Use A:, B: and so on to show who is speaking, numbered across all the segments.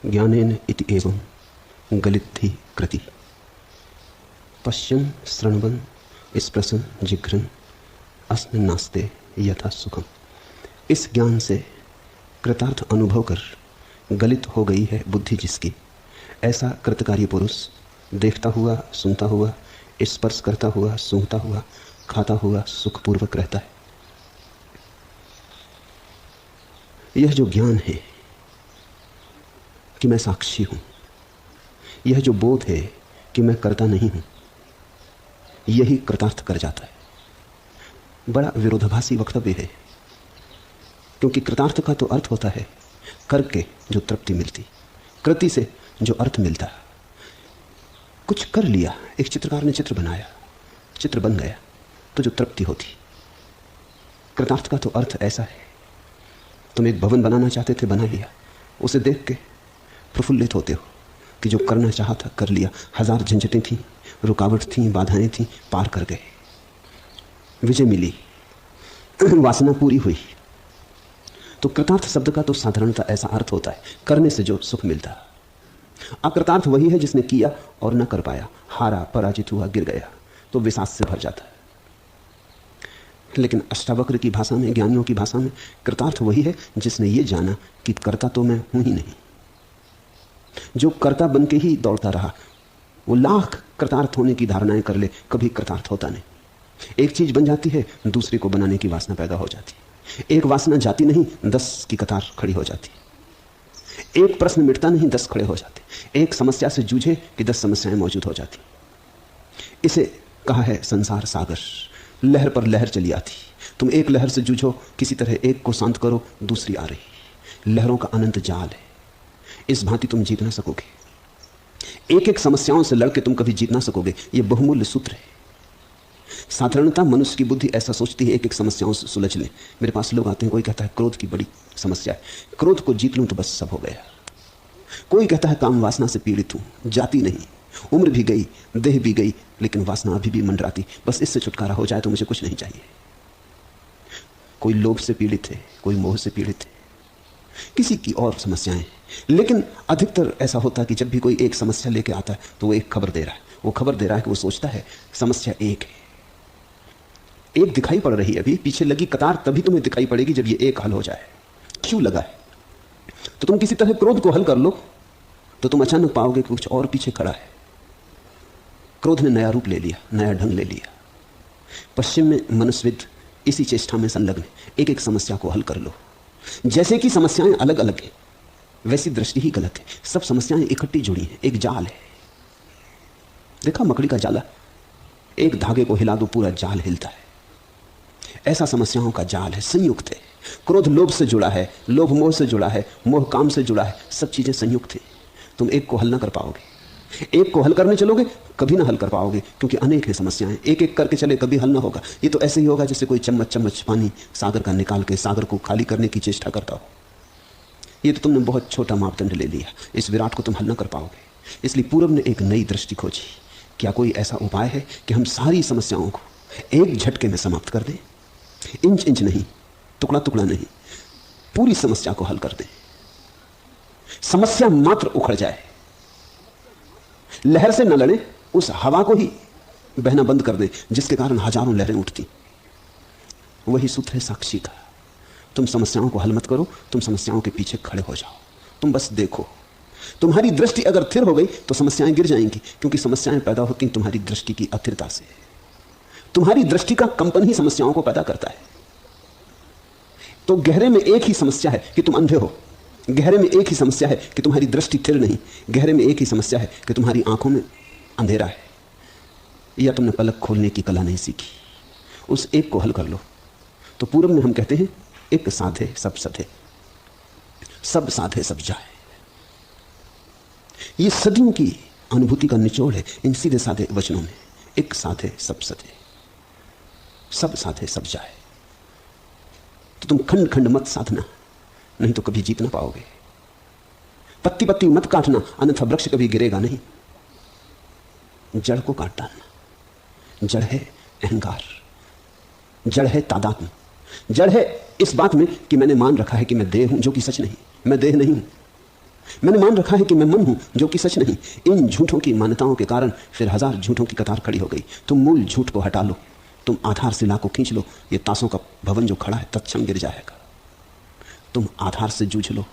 A: ज्ञानेन इति एवं गलिद्धि कृति पश्यन् शृण्वन् स्पृशन् जिघ्रन् अस्न नास्ते यथा सुखम। इस ज्ञान से कृतार्थ अनुभव कर गलित हो गई है बुद्धि जिसकी, ऐसा कृतकारी पुरुष देखता हुआ, सुनता हुआ, स्पर्श करता हुआ, सूंघता हुआ, खाता हुआ सुखपूर्वक रहता है। यह जो ज्ञान है कि मैं साक्षी हूं, यह जो बोध है कि मैं करता नहीं हूं, यही कृतार्थ कर जाता है। बड़ा विरोधाभासी वक्तव्य है, क्योंकि कृतार्थ का तो अर्थ होता है करके जो तृप्ति मिलती, कृति से जो अर्थ मिलता। कुछ कर लिया, एक चित्रकार ने चित्र बनाया, चित्र बन गया, तो जो तृप्ति होती। कृतार्थ का तो अर्थ ऐसा है, तुम एक भवन बनाना चाहते थे, बना लिया, उसे देख के प्रफुल्लित होते हो कि जो करना चाहा था कर लिया। हजार झंझटें थीं, रुकावट थीं, बाधाएं थीं, पार कर गए, विजय मिली, वासना पूरी हुई। तो कृतार्थ शब्द का तो साधारणतः ऐसा अर्थ होता है करने से जो सुख मिलता। अकृतार्थ वही है जिसने किया और न कर पाया, हारा, पराजित हुआ, गिर गया, तो विषाद से भर जाता है। लेकिन अष्टावक्र की भाषा में, ज्ञानियों की भाषा में, कृतार्थ वही है जिसने ये जाना कि करता तो मैं हूं ही नहीं। जो कर्ता बन के ही दौड़ता रहा, वो लाख कृतार्थ होने की धारणाएं कर ले, कभी कृतार्थ होता नहीं। एक चीज बन जाती है, दूसरे को बनाने की वासना पैदा हो जाती है। एक वासना जाती नहीं, 10 की कतार खड़ी हो जाती। एक प्रश्न मिटता नहीं, 10 खड़े हो जाते। एक समस्या से जूझे कि 10 समस्याएं मौजूद हो जाती। इसे कहा है संसार सागर, लहर पर लहर चली आती। तुम एक लहर से जूझो, किसी तरह एक को शांत करो, दूसरी आ रही। लहरों का अनंत जाल है, इस भांति तुम जीत ना सकोगे। एक एक समस्याओं से लड़के तुम कभी जीत ना सकोगे। यह बहुमूल्य सूत्र है। साधारणतः मनुष्य की बुद्धि ऐसा सोचती है एक एक समस्याओं से सुलझ लें। मेरे पास लोग आते हैं, कोई कहता है क्रोध की बड़ी समस्या है, क्रोध को जीत लूं तो बस सब हो गया। कोई कहता है काम वासना से पीड़ित हूं, जाती नहीं, उम्र भी गई, देह भी गई, लेकिन वासना अभी भी मंडराती, बस इससे छुटकारा हो जाए तो मुझे कुछ नहीं चाहिए। कोई लोभ से पीड़ित है, कोई मोह से पीड़ित है, किसी की और समस्याएं। लेकिन अधिकतर ऐसा होता है कि जब भी कोई एक समस्या लेके आता है तो वो एक खबर दे रहा है। वो खबर दे रहा है कि वो सोचता है समस्या एक है, एक दिखाई पड़ रही है, अभी पीछे लगी कतार तभी तुम्हें दिखाई पड़ेगी जब ये एक हल हो जाए। क्यों लगा है? तो तुम किसी तरह क्रोध को हल कर लो तो तुम अचानक पाओगे कि कुछ और पीछे खड़ा है। क्रोध ने नया रूप ले लिया, नया ढंग ले लिया। पश्चिम में मनुष्यविद इसी चेष्टा में संलग्न है, एक एक समस्या को हल कर लो। जैसे कि समस्याएं अलग अलग है, वैसी दृष्टि ही गलत है। सब समस्याएं इकट्ठी जुड़ी हैं, एक जाल है। देखा मकड़ी का जाला, एक धागे को हिला दो पूरा जाल हिलता है। ऐसा समस्याओं का जाल है, संयुक्त है। क्रोध लोभ से जुड़ा है, लोभ मोह से जुड़ा है, मोह काम से जुड़ा है, सब चीजें संयुक्त हैं। तुम एक को हल ना कर पाओगे। एक को हल करने चलोगे कभी ना हल कर पाओगे, क्योंकि अनेक है समस्याएं। एक एक करके चले कभी हल ना होगा। ये तो ऐसे ही होगा जैसे कोई चम्मच चम्मच पानी सागर का निकाल के सागर को खाली करने की चेष्टा करता हो। ये तो तुमने बहुत छोटा मापदंड ले लिया, इस विराट को तुम हल ना कर पाओगे। इसलिए पूर्व ने एक नई दृष्टि खोजी। क्या कोई ऐसा उपाय है कि हम सारी समस्याओं को एक झटके में समाप्त कर दें? इंच इंच नहीं, टुकड़ा टुकड़ा नहीं, पूरी समस्या को हल कर दें। समस्या मात्र उखड़ जाए, लहर से न लड़े, उस हवा को ही बहना बंद कर दें जिसके कारण हजारों लहरें उठती। वही सूत्र है साक्षी का। तुम समस्याओं को हल मत करो, तुम समस्याओं के पीछे खड़े हो जाओ, तुम बस देखो। तुम्हारी दृष्टि अगर स्थिर हो गई तो समस्याएं गिर जाएंगी, क्योंकि समस्याएं पैदा होती तुम्हारी दृष्टि की अस्थिरता से। तुम्हारी दृष्टि का कंपन ही समस्याओं को पैदा करता है। तो गहरे में एक ही समस्या है कि तुम अंधे हो, गहरे में एक ही समस्या है कि तुम्हारी दृष्टि स्थिर नहीं, गहरे में एक ही समस्या है कि तुम्हारी आंखों में अंधेरा है, या तुमने पलक खोलने की कला नहीं सीखी। उस एक को हल कर लो। तो पूर्व में हम कहते हैं एक साधे सब सधे, सब साधे सब जाए। ये सदियों की अनुभूति का निचोड़ है इन सीधे साधे वचनों में। एक साधे सब सधे, सब साधे सब जाए। तो तुम खंड खंड मत साधना, नहीं तो कभी जीत ना पाओगे। पत्ती पत्ती मत काटना, अन्यथा वृक्ष कभी गिरेगा नहीं। जड़ को काट डालना। जड़ है अहंकार, जड़ है तादात्म्य, जड़ है इस बात में कि मैंने मान रखा है कि मैं देह हूं, जो कि सच नहीं। मैं देह नहीं हूं। मैंने मान रखा है कि मैं मन हूं, जो कि सच नहीं। इन झूठों की मान्यताओं के कारण फिर हजार झूठों की कतार खड़ी हो गई। तुम मूल झूठ को हटा लो, तुम आधारशिला को खींच लो, ये ताशों का भवन जो खड़ा है तत्क्षण गिर जाएगा। तुम आधार से जूझ लो,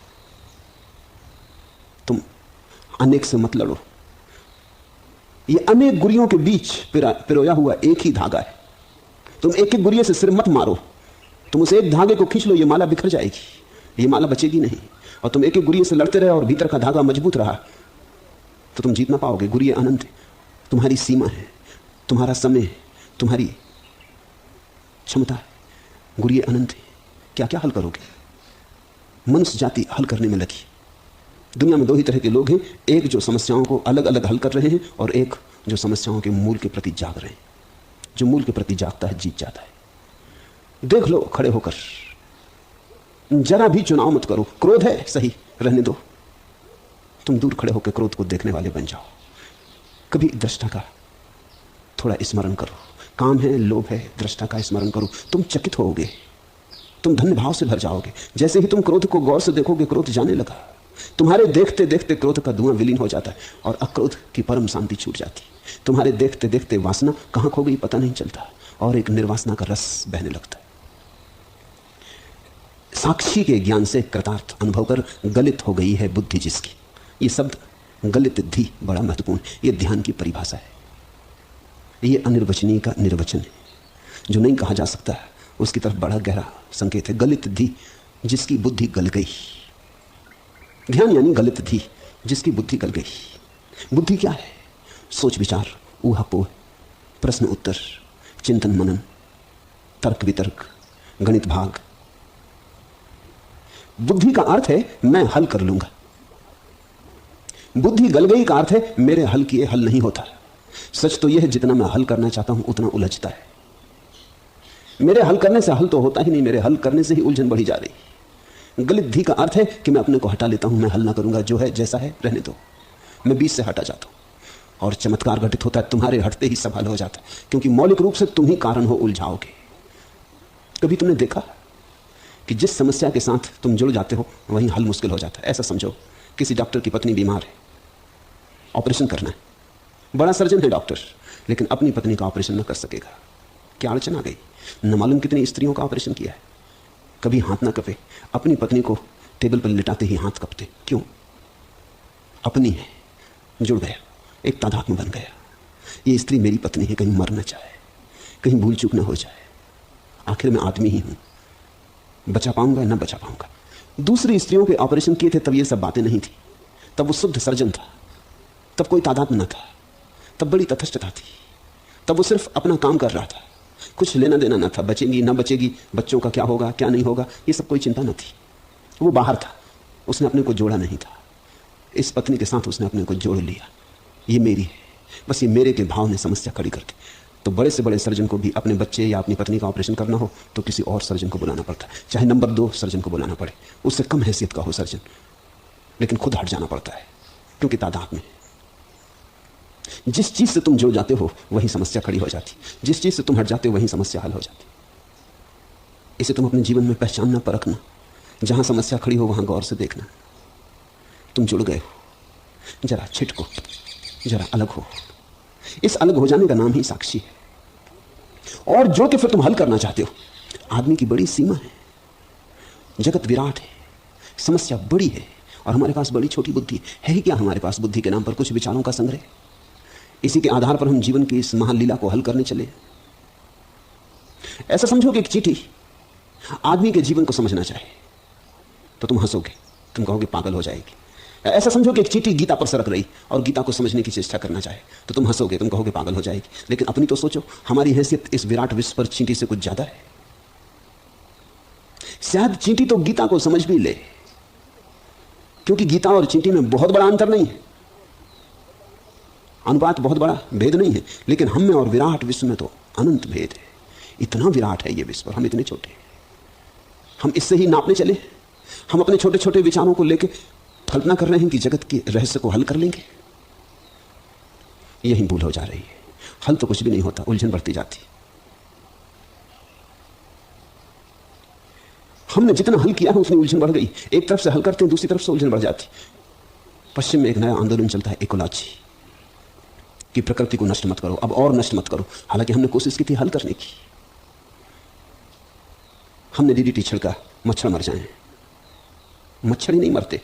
A: तुम अनेक से मत लड़ो। ये अनेक गुरियों के बीच पिरोया हुआ एक ही धागा है। तुम एक एक गुरिये से सिर मत मारो, तुम उस एक धागे को खींच लो, ये माला बिखर जाएगी, ये माला बचेगी नहीं। और तुम एक एक गुरिये से लड़ते रहे और भीतर का धागा मजबूत रहा तो तुम जीत ना पाओगे। गुरिये अनंत है, तुम्हारी सीमा है, तुम्हारा समय है, तुम्हारी क्षमता है। गुरिये अनंत है, क्या क्या हल करोगे? मनुष्य जाति हल करने में लगी। दुनिया में दो ही तरह के लोग हैं, एक जो समस्याओं को अलग अलग हल कर रहे हैं और एक जो समस्याओं के मूल के प्रति जाग रहे हैं। जो मूल के प्रति जागता है जीत जाता है। देख लो खड़े होकर, जरा भी चुनाव मत करो। क्रोध है सही, रहने दो, तुम दूर खड़े होकर क्रोध को देखने वाले बन जाओ। कभी दृष्टा का थोड़ा स्मरण करो। काम है, लोभ है, दृष्टा का स्मरण करो, तुम चकित होगे, तुम धन्य भाव से भर जाओगे। जैसे ही तुम क्रोध को गौर से देखोगे, क्रोध जाने लगा। तुम्हारे देखते देखते क्रोध का धुआं विलीन हो जाता है और अक्रोध की परम शांति छूट जाती। तुम्हारे देखते देखते वासना कहां खो गई पता नहीं चलता और एक निर्वासना का रस बहने लगता है। साक्षी के ज्ञान से कृतार्थ अनुभव कर गलित हो गई है बुद्धि जिसकी। ये शब्द गलित धी बड़ा महत्वपूर्ण है। ये ध्यान की परिभाषा है, ये अनिर्वचनीय का निर्वचन है। जो नहीं कहा जा सकता है उसकी तरफ बड़ा गहरा संकेत है। गलित धी जिसकी बुद्धि गल गई। ध्यान यानी गलित धी जिसकी बुद्धि गल गई। बुद्धि क्या है? सोच विचार, ऊहापोह, प्रश्न उत्तर, चिंतन मनन, तर्क वितर्क, गणित भाग। बुद्धि का अर्थ है मैं हल कर लूंगा। बुद्धि गल गई का अर्थ है मेरे हल किए हल नहीं होता। सच तो यह है जितना मैं हल करना चाहता हूं उतना उलझता है। मेरे हल करने से हल तो होता ही नहीं, मेरे हल करने से ही उलझन बढ़ी जा रही। गलित धी का अर्थ है कि मैं अपने को हटा लेता हूं, मैं हल ना करूंगा, जो है जैसा है रहने दो, मैं बीच से हटा जाता हूं। और चमत्कार घटित होता है, तुम्हारे हटते ही सब हल हो जाता है, क्योंकि मौलिक रूप से तुम ही कारण हो उलझाओगे। कभी तुमने देखा कि जिस समस्या के साथ तुम जुड़ जाते हो वहीं हल मुश्किल हो जाता है। ऐसा समझो, किसी डॉक्टर की पत्नी बीमार है, ऑपरेशन करना है, बड़ा सर्जन है डॉक्टर, लेकिन अपनी पत्नी का ऑपरेशन न कर सकेगा। क्या अड़चन आ गई? न मालूम कितनी स्त्रियों का ऑपरेशन किया है, कभी हाथ ना कपे। अपनी पत्नी को टेबल पर लिटाते ही हाथ कपते, क्यों? अपनी है, जुड़ गया, एक तादात्म्य बन गया। ये स्त्री मेरी पत्नी है, कहीं मर न जाए, कहीं भूल चूक ना हो जाए, आखिर मैं आदमी ही हूं, बचा पाऊंगा ना बचा पाऊंगा। दूसरी स्त्रियों के ऑपरेशन किए थे तब ये सब बातें नहीं थी, तब वो शुद्ध सर्जन था, तब कोई तादात्म्य न था, तब बड़ी तटस्थता थी, तब वो सिर्फ अपना काम कर रहा था, कुछ लेना देना न था, बचेगी ना बचेगी, बच्चों का क्या होगा क्या नहीं होगा, ये सब कोई चिंता न थी। वो बाहर था, उसने अपने को जोड़ा नहीं था। इस पत्नी के साथ उसने अपने को जोड़ लिया, ये मेरी है, बस ये मेरे के भाव ने समस्या खड़ी करके। तो बड़े से बड़े सर्जन को भी अपने बच्चे या अपनी पत्नी का ऑपरेशन करना हो तो किसी और सर्जन को बुलाना पड़ता है, चाहे नंबर 2 सर्जन को बुलाना पड़े, उससे कम हैसियत का हो सर्जन, लेकिन खुद हट जाना पड़ता है, क्योंकि तादाद में जिस चीज से तुम जुड़ जाते हो वही समस्या खड़ी हो जाती, जिस चीज से तुम हट जाते हो वही समस्या हल हो जाती। इसे तुम अपने जीवन में पहचानना, परखना, जहां समस्या खड़ी हो वहां गौर से देखना। तुम जुड़ गए हो, जरा छिटको, जरा अलग हो। इस अलग हो जाने का नाम ही साक्षी है। और जुड़ के फिर तुम हल करना चाहते हो। आदमी की बड़ी सीमा है, जगत विराट है, समस्या बड़ी है, और हमारे पास बड़ी छोटी बुद्धि है ही क्या हमारे पास बुद्धि के नाम पर कुछ विचारों का संग्रह। इसी के आधार पर हम जीवन की इस महालीला को हल करने चले। ऐसा समझो कि एक चींटी आदमी के जीवन को समझना चाहे तो तुम हंसोगे, तुम कहोगे पागल हो जाएगी। ऐसा समझो कि एक चींटी गीता पर सरक रही और गीता को समझने की चेष्टा करना चाहे तो तुम हंसोगे, तुम कहोगे पागल हो जाएगी। लेकिन अपनी तो सोचो, हमारी हैसियत इस विराट विश्व पर चींटी से कुछ ज्यादा है। शायद चींटी तो गीता को समझ भी ले, क्योंकि गीता और चींटी में बहुत बड़ा अंतर नहीं है, अनुपात बहुत बड़ा भेद नहीं है, लेकिन हम में और विराट विश्व में तो अनंत भेद है। इतना विराट है ये विश्व और हम इतने छोटे हैं। हम इससे ही नापने चले, हम अपने छोटे छोटे विचारों को लेकर कल्पना कर रहे हैं कि जगत के रहस्य को हल कर लेंगे। यही भूल हो जा रही है। हल तो कुछ भी नहीं होता, उलझन बढ़ती जाती। हमने जितना हल किया है उतनी उलझन बढ़ गई। एक तरफ से हल करते हैं, दूसरी तरफ से उलझन बढ़ जाती। पश्चिम में एक नया आंदोलन चलता है इकोलॉजी, कि प्रकृति को नष्ट मत करो, अब और नष्ट मत करो। हालांकि हमने कोशिश की थी हल करने की। हमने डीडीटी छिड़का, मच्छर मर जाएं। मच्छर ही नहीं मरते,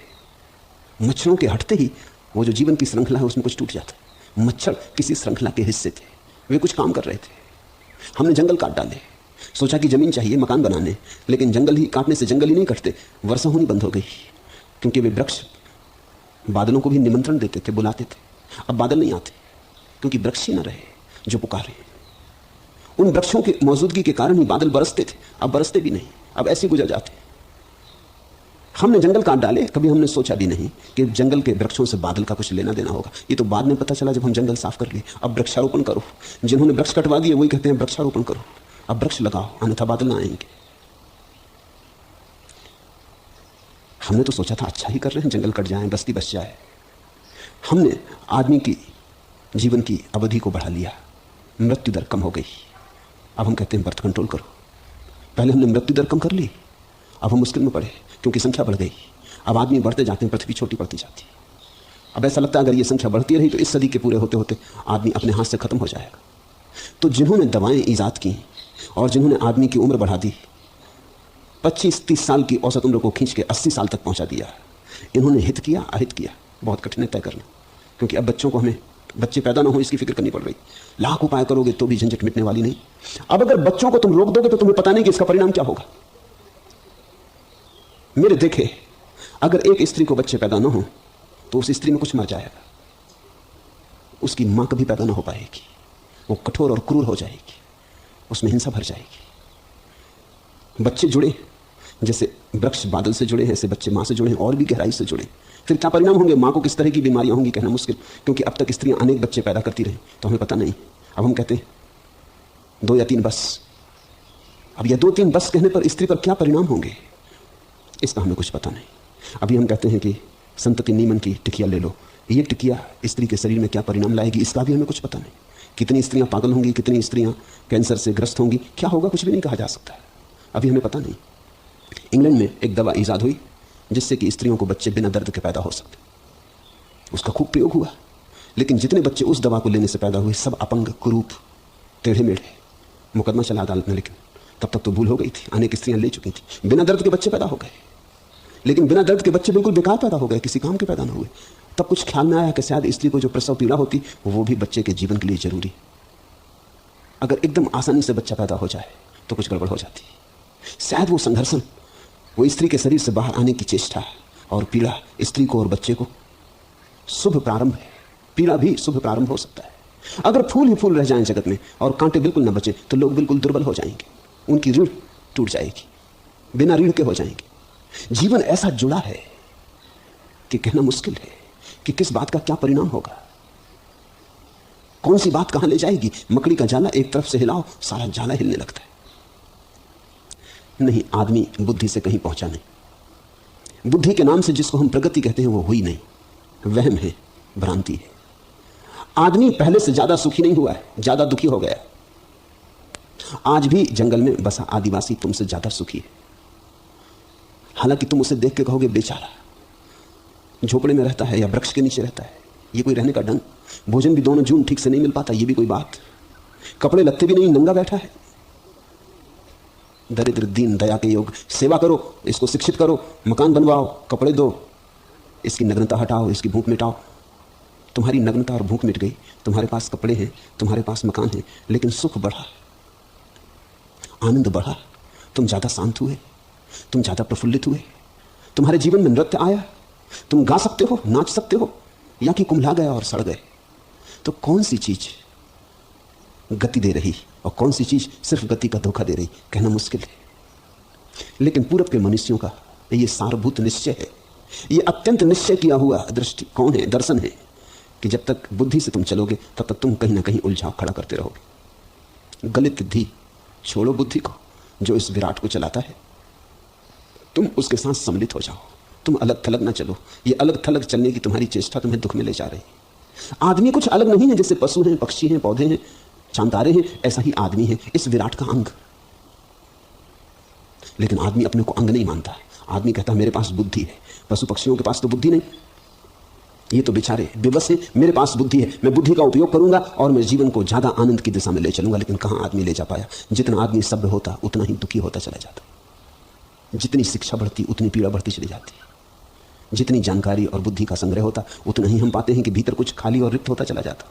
A: मच्छरों के हटते ही वो जो जीवन की श्रृंखला है उसमें कुछ टूट जाता है। मच्छर किसी श्रृंखला के हिस्से थे, वे कुछ काम कर रहे थे। हमने जंगल काट डाले, सोचा कि जमीन चाहिए मकान बनाने, लेकिन जंगल ही काटने से जंगल ही नहीं कटते, वर्षा होनी बंद हो गई, क्योंकि वे वृक्ष बादलों को भी निमंत्रण देते थे, बुलाते थे। अब बादल नहीं आते क्योंकि वृक्ष ही न रहे जो पुकारे। उन वृक्षों की मौजूदगी के कारण ही बादल बरसते थे, अब बरसते भी नहीं, अब ऐसे गुजर जाते। हमने जंगल काट डाले, कभी हमने सोचा भी नहीं कि जंगल के वृक्षों से बादल का कुछ लेना देना होगा। ये तो बाद में पता चला जब हम जंगल साफ कर लिए। अब वृक्षारोपण करो, जिन्होंने वृक्ष कटवा दिए वही कहते हैं वृक्षारोपण करो, अब वृक्ष लगाओ, अन्यथा बादल ना आएंगे। हमने तो सोचा था अच्छा ही कर रहे हैं, जंगल कट जाए, बस्ती बच जाए। हमने आदमी की जीवन की अवधि को बढ़ा लिया, मृत्यु दर कम हो गई। अब हम कहते हैं बर्थ कंट्रोल करो। पहले हमने मृत्यु दर कम कर ली, अब हम मुश्किल में पड़े क्योंकि संख्या बढ़ गई। अब आदमी बढ़ते जाते हैं, पृथ्वी छोटी पड़ती जाती है। अब ऐसा लगता है अगर ये संख्या बढ़ती रही तो इस सदी के पूरे होते होते आदमी अपने हाथ से खत्म हो जाएगा। तो जिन्होंने दवाएं ईजाद की और जिन्होंने आदमी की उम्र बढ़ा दी, 25-30 साल की औसत उम्र को खींच के 80 साल तक पहुंचा दिया, इन्होंने हित किया अहित किया, बहुत कठिन है तय करना। क्योंकि अब बच्चों को हमें बच्चे पैदा ना हो इसकी फिक्र करनी पड़ रही। लाख उपाय करोगे तो भी झंझट मिटने वाली नहीं। अब अगर बच्चों को तुम रोक दोगे तो तुम्हें पता नहीं कि इसका परिणाम क्या होगा। मेरे देखे, अगर एक स्त्री को बच्चे पैदा ना हो तो उस स्त्री में कुछ मर जाएगा, उसकी मां कभी पैदा ना हो पाएगी, वो कठोर और क्रूर हो जाएगी, उसमें हिंसा भर जाएगी। बच्चे जुड़े जैसे वृक्ष बादल से जुड़े हैं, ऐसे बच्चे मां से जुड़े हैं और भी गहराई से जुड़े। फिर क्या परिणाम होंगे, मां को किस तरह की बीमारियां होंगी कहना मुश्किल, क्योंकि अब तक स्त्रियां अनेक बच्चे पैदा करती रही तो हमें पता नहीं। अब हम कहते हैं 2 या 3 बस। अब यह 2-3 बस कहने पर स्त्री पर क्या परिणाम होंगे इसका हमें कुछ पता नहीं। अभी हम कहते हैं कि संतति नीमन की टिकिया ले लो, ये टिकिया स्त्री के शरीर में क्या परिणाम लाएगी इसका भी हमें कुछ पता नहीं। कितनी स्त्रियां पागल होंगी, कितनी स्त्रियां कैंसर से ग्रस्त होंगी, क्या होगा कुछ भी नहीं कहा जा सकता, अभी हमें पता नहीं। इंग्लैंड में एक दवा ईजाद हुई जिससे कि स्त्रियों को बच्चे बिना दर्द के पैदा हो सकते, उसका खूब प्रयोग हुआ। लेकिन जितने बच्चे उस दवा को लेने से पैदा हुए सब अपंग, कुरूप, टेढ़े मेढ़े। मुकदमा चला अदालत में, लेकिन तब तक तो भूल हो गई थी, अनेक स्त्रियां ले चुकी थी। बिना दर्द के बच्चे पैदा हो गए, लेकिन बिना दर्द के बच्चे बिल्कुल बेकार पैदा हो गए, किसी काम के पैदा ना हुए। तब कुछ ख्याल में आया कि शायद स्त्री को जो प्रसव पीड़ा होती वो भी बच्चे के जीवन के लिए जरूरी। अगर एकदम आसानी से बच्चा पैदा हो जाए तो कुछ गड़बड़ हो जाती। शायद वो संघर्षण, वो स्त्री के शरीर से बाहर आने की चेष्टा और पीड़ा स्त्री को और बच्चे को शुभ प्रारंभ है। पीड़ा भी शुभ प्रारंभ हो सकता है। अगर फूल ही फूल रह जाएं जगत में और कांटे बिल्कुल न बचे तो लोग बिल्कुल दुर्बल हो जाएंगे, उनकी रीढ़ टूट जाएगी, बिना रीढ़ के हो जाएंगे। जीवन ऐसा जुड़ा है कि कहना मुश्किल है कि किस बात का क्या परिणाम होगा, कौन सी बात कहां ले जाएगी। मकड़ी का जाला एक तरफ से हिलाओ, सारा जाला हिलने लगता है। नहीं, आदमी बुद्धि से कहीं पहुंचा नहीं। बुद्धि के नाम से जिसको हम प्रगति कहते हैं वो हुई नहीं, वहम है, भ्रांति है। आदमी पहले से ज्यादा सुखी नहीं हुआ है, ज्यादा दुखी हो गया। आज भी जंगल में बसा आदिवासी तुमसे ज्यादा सुखी है। हालांकि तुम उसे देख के कहोगे बेचारा, झोपड़े में रहता है या वृक्ष के नीचे रहता है, ये कोई रहने का ढंग। भोजन भी दोनों जून ठीक से नहीं मिल पाता, ये भी कोई बात। कपड़े लत्ते भी नहीं, नंगा बैठा है। दरिद्र दीन दया के योग, सेवा करो, इसको शिक्षित करो, मकान बनवाओ, कपड़े दो, इसकी नग्नता हटाओ, इसकी भूख मिटाओ। तुम्हारी नग्नता और भूख मिट गई, तुम्हारे पास कपड़े हैं, तुम्हारे पास मकान है, लेकिन सुख बढ़ा, आनंद बढ़ा, तुम ज्यादा शांत हुए, तुम ज्यादा प्रफुल्लित हुए, तुम्हारे जीवन में नृत्य आया, तुम गा सकते हो, नाच सकते हो, या कि कुम्हला गया और सड़ गए। तो कौन सी चीज गति दे रही और कौन सी चीज सिर्फ गति का धोखा दे रही, कहना मुश्किल है। लेकिन पूरब के मनुष्यों का ये सारभूत निश्चय है, ये अत्यंत निश्चय किया हुआ दृष्टि कौन है, दर्शन है, कि जब तक बुद्धि से तुम चलोगे तब तक तुम कहीं ना कहीं उलझाव खड़ा करते रहोगे। गलित धी छोड़ो बुद्धि को, जो इस विराट को चलाता है, तुम उसके साथ सम्मिलित हो जाओ, तुम अलग थलग ना चलो। ये अलग थलग चलने की तुम्हारी चेष्टा तुम्हें दुख में ले जा रही। आदमी कुछ अलग नहीं है, जैसे पशु हैं, पक्षी हैं, पौधे हैं, चांतारे हैं, ऐसा ही आदमी है, इस विराट का अंग। लेकिन आदमी अपने को अंग नहीं मानता। आदमी कहता मेरे पास बुद्धि है। पशु पक्षियों के पास तो बुद्धि नहीं, ये तो बेचारे बेबस हैं, मेरे पास बुद्धि है, मैं बुद्धि का उपयोग करूंगा और मैं जीवन को ज्यादा आनंद की दिशा में ले चलूंगा। लेकिन कहां आदमी ले जा पाया। जितना आदमी सभ्य होता उतना ही दुखी होता चला जाता। जितनी शिक्षा बढ़ती उतनी पीड़ा बढ़ती चली जाती। जितनी जानकारी और बुद्धि का संग्रह होता उतना ही हम पाते हैं कि भीतर कुछ खाली और रिक्त होता चला जाता।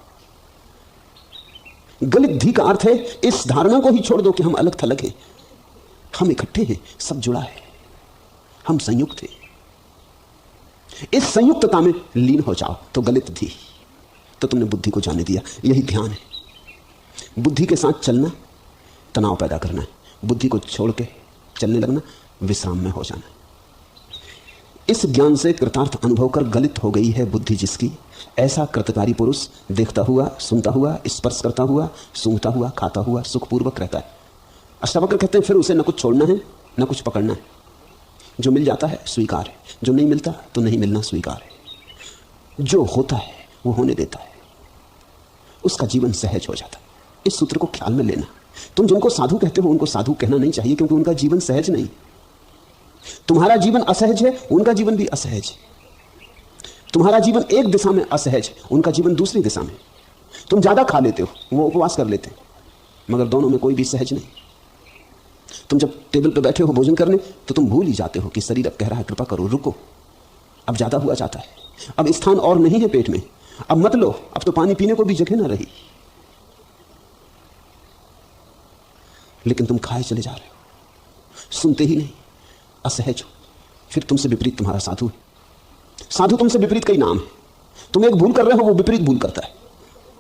A: गलित धी का अर्थ है इस धारणा को ही छोड़ दो कि हम अलग थलग हैं। हम इकट्ठे हैं, सब जुड़ा है, हम संयुक्त हैं। इस संयुक्तता में लीन हो जाओ तो गलित धी। तो तुमने बुद्धि को जाने दिया। यही ध्यान है। बुद्धि के साथ चलना तनाव पैदा करना है, बुद्धि को छोड़ के चलने लगना विश्राम में हो जाना है। इस ज्ञान से कृतार्थ अनुभव कर गलित हो गई है बुद्धि जिसकी, ऐसा कृतकारी पुरुष देखता हुआ, सुनता हुआ, स्पर्श करता हुआ, सूंघता हुआ, खाता हुआ सुखपूर्वक रहता है। अष्टावक्र कहते हैं फिर उसे न कुछ छोड़ना है न कुछ पकड़ना है। जो मिल जाता है स्वीकार है, जो नहीं मिलता तो नहीं मिलना स्वीकार है। जो होता है वो होने देता है, उसका जीवन सहज हो जाता है। इस सूत्र को ख्याल में लेना। तुम जिनको साधु कहते हो उनको साधु कहना नहीं चाहिए, क्योंकि उनका जीवन सहज नहीं। तुम्हारा जीवन असहज है, उनका जीवन भी असहज है। तुम्हारा जीवन एक दिशा में असहज है, उनका जीवन दूसरी दिशा में। तुम ज्यादा खा लेते हो, वो उपवास कर लेते हैं, मगर दोनों में कोई भी सहज नहीं। तुम जब टेबल पर बैठे हो भोजन करने तो तुम भूल ही जाते हो कि शरीर अब कह रहा है कृपा करो, रुको, अब ज्यादा हुआ जाता है, अब स्थान और नहीं है पेट में, अब मत लो, अब तो पानी पीने को भी जगह ना रही। लेकिन तुम खाए चले जा रहे हो, सुनते ही नहीं, असहज हो। फिर तुमसे विपरीत तुम्हारा साधु है। साधु तुमसे विपरीत कई नाम है। तुम एक भूल कर रहे हो, वो विपरीत भूल करता है।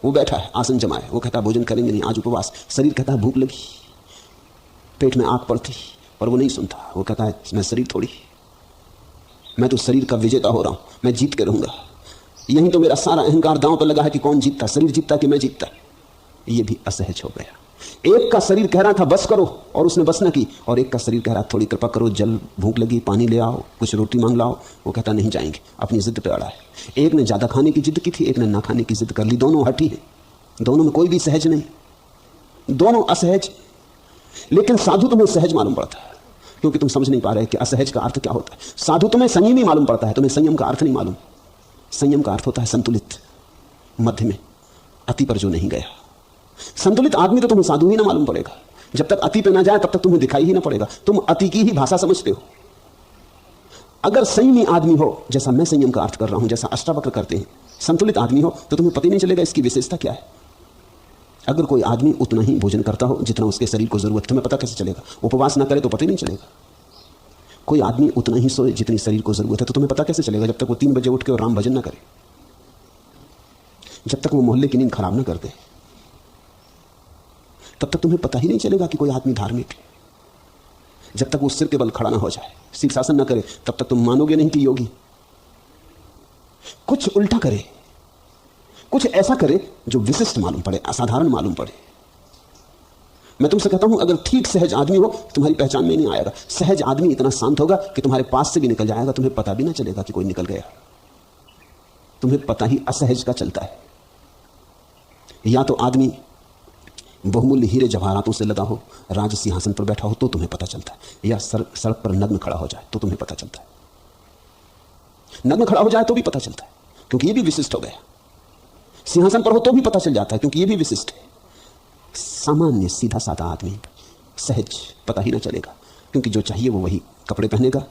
A: वो बैठा है आसन जमाए, वो कहता है भोजन करेंगे नहीं, आज उपवास। शरीर कहता है भूख लगी, पेट में आग पड़ती, और वो नहीं सुनता। वो कहता है मैं शरीर थोड़ी, मैं तो शरीर का विजेता हो रहा हूं, मैं जीत के रहूंगा। यही तो मेरा सारा अहंकार दांव पर लगा है कि कौन जीतता, शरीर जीतता कि मैं जीतता। ये भी असहज हो गया। एक का शरीर कह रहा था बस करो और उसने बस न की, और एक का शरीर कह रहा थोड़ी कृपा करो, जल भूख लगी, पानी ले आओ, कुछ रोटी मांग लाओ। वो कहता नहीं जाएंगे, अपनी जिद पे अड़ा है। एक ने ज्यादा खाने की जिद की थी, एक ने ना खाने की जिद कर ली। दोनों हठी है, दोनों में कोई भी सहज नहीं, दोनों असहज। लेकिन साधु तुम्हें सहज मालूम पड़ता है, क्योंकि तुम समझ नहीं पा रहे कि असहज का अर्थ क्या होता है। साधु तुम्हें संयमी मालूम पड़ता है, तुम्हें संयम का अर्थ नहीं मालूम। संयम का अर्थ होता है संतुलित, मध्य में, अति पर जो नहीं गया। संतुलित आदमी तो तुम्हें साधु ही ना मालूम पड़ेगा। जब तक अति पे ना जाए तब तक तुम्हें दिखाई ही ना पड़ेगा। तुम अति की ही भाषा समझते हो। अगर संयमी आदमी हो, जैसा मैं संयम का अर्थ कर रहा हूं, जैसा अष्टावक्र करते हैं, संतुलित आदमी हो, तो तुम्हें पता ही नहीं चलेगा इसकी विशेषता क्या है। अगर कोई आदमी उतना ही भोजन करता हो जितना उसके शरीर को जरूरत, तुम्हें पता कैसे चलेगा? उपवास ना करे तो पता ही नहीं चलेगा। कोई आदमी उतना ही सोए जितनी शरीर को जरूरत है, तो तुम्हें पता कैसे चलेगा? जब तक वो 3 बजे उठ के और राम भजन ना करे, जब तक वो मोहल्ले की नींद खराब ना कर दे, तब तक तुम्हें पता ही नहीं चलेगा कि कोई आदमी धार्मिक है। जब तक वो सिर के बल खड़ा ना हो जाए, शीर्षासन ना करे, तब तक तुम मानोगे नहीं कि योगी। कुछ उल्टा करे, कुछ ऐसा करे जो विशिष्ट मालूम पड़े, असाधारण मालूम पड़े। मैं तुमसे कहता हूं, अगर ठीक सहज आदमी हो, तुम्हारी पहचान में नहीं आएगा। सहज आदमी इतना शांत होगा कि तुम्हारे पास से भी निकल जाएगा, तुम्हें पता भी ना चलेगा कि कोई निकल गया। तुम्हें पता ही असहज का चलता है। या तो आदमी बहुमूल्य हीरे जवाहरातों से लदा हो, राज सिंहासन पर बैठा हो, तो तुम्हें पता चलता है। या सड़क पर नग्न खड़ा हो जाए तो तुम्हें पता चलता है। नग्न खड़ा हो जाए तो भी पता चलता है, क्योंकि ये भी विशिष्ट हो गया। सिंहासन पर हो तो भी पता चल जाता है, क्योंकि ये भी विशिष्ट है। सामान्य सीधा साधा आदमी सहज पता ही ना चलेगा, क्योंकि जो चाहिए वो वही कपड़े पहनेगा,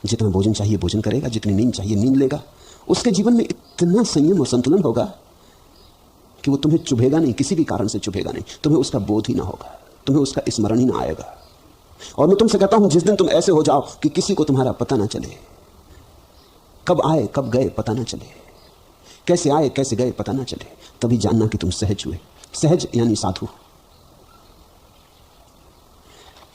A: जितना भोजन चाहिए भोजन करेगा, जितनी नींद चाहिए नींद लेगा। उसके जीवन में इतना संयम और संतुलन होगा कि वो तुम्हें चुभेगा नहीं, किसी भी कारण से चुभेगा नहीं। तुम्हें उसका बोध ही ना होगा, तुम्हें उसका स्मरण ही ना आएगा। और मैं तुमसे कहता हूं, जिस दिन तुम ऐसे हो जाओ कि किसी को तुम्हारा पता ना चले, कब आए कब गए पता ना चले, कैसे आए कैसे गए पता ना चले, तभी जानना कि तुम सहज हुए। सहज यानी साधु।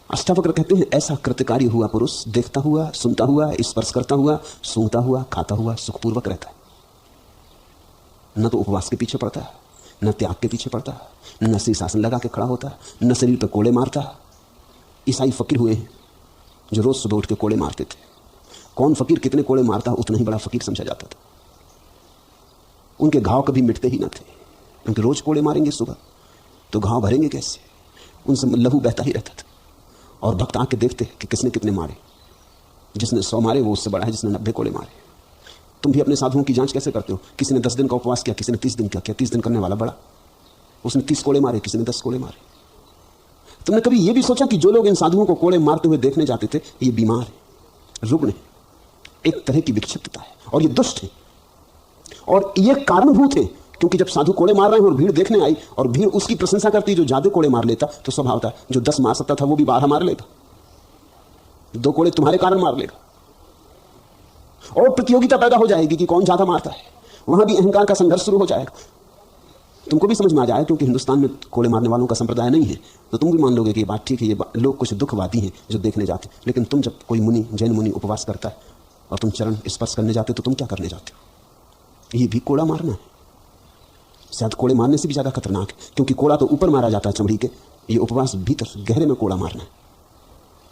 A: अष्टावक्र कहते हैं, ऐसा कृतकारी हुआ पुरुष देखता हुआ, सुनता हुआ, स्पर्श करता हुआ, सूंघता हुआ, खाता हुआ सुखपूर्वक रहता है। न तो उपवास के पीछे पड़ता, न त्याग के पीछे पड़ता, न शीर्षासन लगा के खड़ा होता, न शरीर पर कोड़े मारता। ईसाई फकीर हुए हैं जो रोज सुबह उठ के कोड़े मारते थे। कौन फकीर कितने कोड़े मारता उतना ही बड़ा फकीर समझा जाता था। उनके घाव कभी मिटते ही न थे, क्योंकि रोज कोड़े मारेंगे सुबह तो घाव भरेंगे कैसे? उनसे लहू बहता ही रहता था। और भक्त आके देखते कि किसने कितने मारे। जिसने 100 मारे वो उससे बड़ा है जिसने 90 कोड़े मारे। तुम भी अपने साधुओं की जांच कैसे करते हो? किसी ने 10 दिन का उपवास किया, किसी ने 30 दिन किया। क्या 30 दिन करने वाला बड़ा? उसने 30 कोड़े मारे, किसी ने 10 कोड़े मारे। तुमने कभी यह भी सोचा कि जो लोग इन साधुओं को कोड़े मारते हुए देखने जाते थे, ये बीमार है, रुग्ण है, एक तरह की विक्षिप्तता है, और ये दुष्ट है, और ये कारणभूत है। क्योंकि जब साधु कोड़े मार रहे हैं और भीड़ देखने आई और भीड़ उसकी प्रशंसा करती, जो ज्यादा कोड़े मार लेता, तो स्वभाव था जो 10 मार सकता था वो भी 12 मार लेगा, 2 कोड़े तुम्हारे कारण मार लेगा, और प्रतियोगिता पैदा हो जाएगी कि कौन ज्यादा मारता है। वहां भी अहंकार का संघर्ष शुरू हो जाएगा। तुमको भी समझ में आ जाए, क्योंकि हिंदुस्तान में कोड़े मारने वालों का संप्रदाय नहीं है, तो तुम भी मान लोगे कि ये बात ठीक है, ये लोग कुछ दुखवादी हैं जो देखने जाते। लेकिन तुम जब कोई मुनि, जैन मुनि उपवास करता है और तुम चरण स्पर्श करने जाते, तो तुम क्या करने जाते हो? ये भी कोड़ा मारना है। शायद कोड़े मारने से भी ज्यादा खतरनाक है, क्योंकि कोड़ा तो ऊपर मारा जाता है चमड़ी के, ये उपवास भीतर गहरे में कोड़ा मारना है।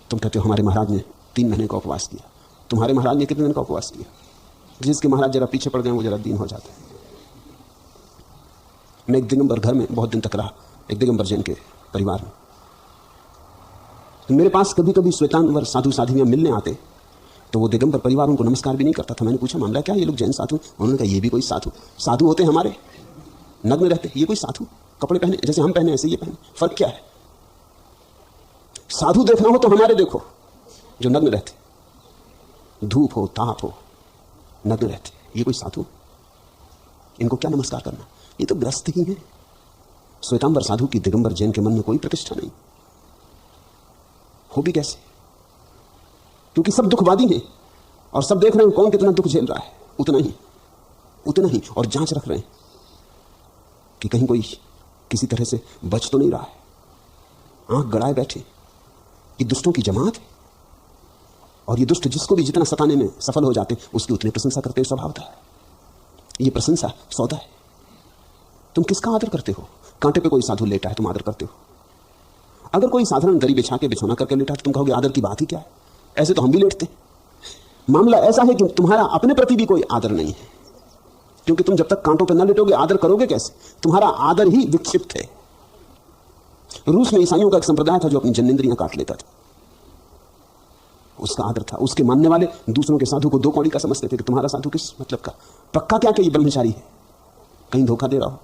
A: तुम कहते हो हमारे महाराज ने 3 महीने का उपवास किया। तुम्हारे महाराज ने कितने दिन का उपवास किया? जिसके महाराज जरा पीछे पड़ गए वो जरा दीन हो जाते हैं। मैं एक दिगंबर घर में बहुत दिन तक रहा, एक दिगंबर जैन के परिवार में। तो मेरे पास कभी कभी श्वेतांबर साधु साधियां मिलने आते, तो वो दिगंबर परिवार उनको नमस्कार भी नहीं करता था। मैंने पूछा मामला क्या, ये लोग जैन साधु? उन्होंने कहा ये भी कोई साधु? साधु होते हमारे नग्न रहते, ये कोई साधु? कपड़े पहने जैसे हम पहने ऐसे ये पहने, फर्क क्या है? साधु देखना हो तो हमारे देखो जो नग्न रहते, धूप हो ताप हो नग्न रहते, ये कोई साधु? इनको क्या नमस्कार करना? ये तो ग्रस्त ही है। श्वेतांबर साधु की दिगंबर जैन के मन में कोई प्रतिष्ठा नहीं। हो भी कैसे? क्योंकि सब दुखवादी हैं और सब देख रहे हैं कौन कितना दुख झेल रहा है, उतना ही, और जांच रख रहे हैं कि कहीं कोई किसी तरह से बच तो नहीं रहा है। आंख गड़ाए बैठे कि दुष्टों की जमात है, और ये दुष्ट जिसको भी जितना सताने में सफल हो जाते उसकी उतनी प्रशंसा करते स्वभाव था। ये प्रशंसा सौदा है। तुम किसका आदर करते हो? कांटे पे कोई साधु लेटा है, तुम आदर करते हो। अगर कोई साधारण दरी बिछा के बिछौना करके लेटा है, तुम कहोगे आदर की बात ही क्या है, ऐसे तो हम भी लेटते। मामला ऐसा है कि तुम्हारा अपने प्रति भी कोई आदर नहीं है, क्योंकि तुम जब तक कांटों पर न लेटोगे आदर करोगे कैसे? तुम्हारा आदर ही विक्षिप्त है। रूस में ईसाइयों का एक संप्रदाय था जो अपनी जन्नेंद्रियां काट लेता था, उसका आदर था। उसके मानने वाले दूसरों के साधु को 2 कौड़ी का समझते थे कि तुम्हारा साधु किस मतलब का, पक्का क्या कि ये ब्रह्मचारी है, कहीं धोखा दे रहा हो।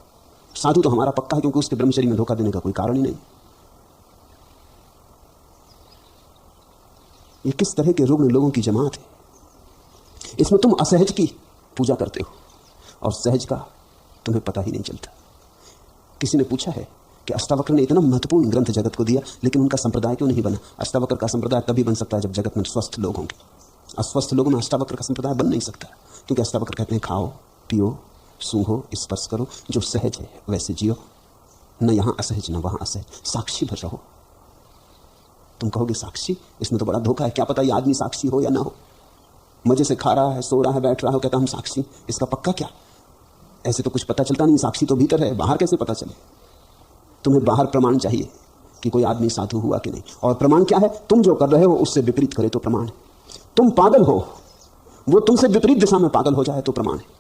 A: साधु तो हमारा पक्का है, क्योंकि उसके ब्रह्मचर्य में धोखा देने का कोई कारण ही नहीं। ये किस तरह के रुग्ण लोगों की जमात है। इसमें तुम असहज की पूजा करते हो और सहज का तुम्हें पता ही नहीं चलता। किसी ने पूछा है कि अष्टावक्र ने इतना महत्वपूर्ण ग्रंथ जगत को दिया, लेकिन उनका संप्रदाय क्यों नहीं बना? अष्टावक्र का संप्रदाय तभी बन सकता है जब जगत में स्वस्थ लोग होंगे। अस्वस्थ लोगों में अष्टावक्र का संप्रदाय बन नहीं सकता, क्योंकि अष्टावक्र कहते हैं खाओ पियो सूंघो स्पर्श करो, जो सहज है वैसे जियो, न यहां असहज न वहां असहज, साक्षी भर रहो। तुम कहोगे साक्षी, इसमें तो बड़ा धोखा है, क्या पता ये आदमी साक्षी हो या ना हो, मजे से खा रहा है, सो रहा है, बैठ रहा है, कहता हम साक्षी, इसका पक्का क्या? ऐसे तो कुछ पता चलता नहीं। साक्षी तो भीतर है, बाहर कैसे पता चले? तुम्हें बाहर प्रमाण चाहिए कि कोई आदमी साधु हुआ कि नहीं, और प्रमाण क्या है? तुम जो कर रहे हो उससे विपरीत करे तो प्रमाण है। तुम पागल हो, वो तुमसे विपरीत दिशा में पागल हो जाए तो प्रमाण है।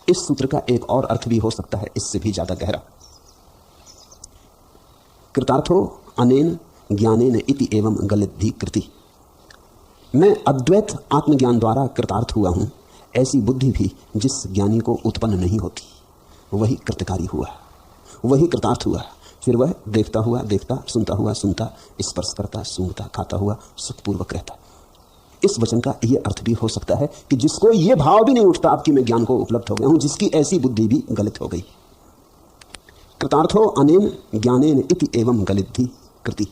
A: इस सूत्र का एक और अर्थ भी हो सकता है, इससे भी ज्यादा गहरा। कृतार्थो अनेन ज्ञानेन इति एवं गलद्धि कृति। मैं अद्वैत आत्मज्ञान द्वारा कृतार्थ हुआ हूं, ऐसी बुद्धि भी जिस ज्ञानी को उत्पन्न नहीं होती, वही कृतकारी हुआ, वही कृतार्थ हुआ। फिर वह देखता हुआ देखता, सुनता हुआ सुनता, स्पर्श करता सूंघता खाता हुआ सुखपूर्वक रहता। इस वचन का यह अर्थ भी हो सकता है कि जिसको यह भाव भी नहीं उठता अब कि मैं ज्ञान को उपलब्ध हो गया हूं, जिसकी ऐसी बुद्धि भी गलत हो गई। कृतार्थो अनेन ज्ञानेन इति एवं गलद्धि कृति।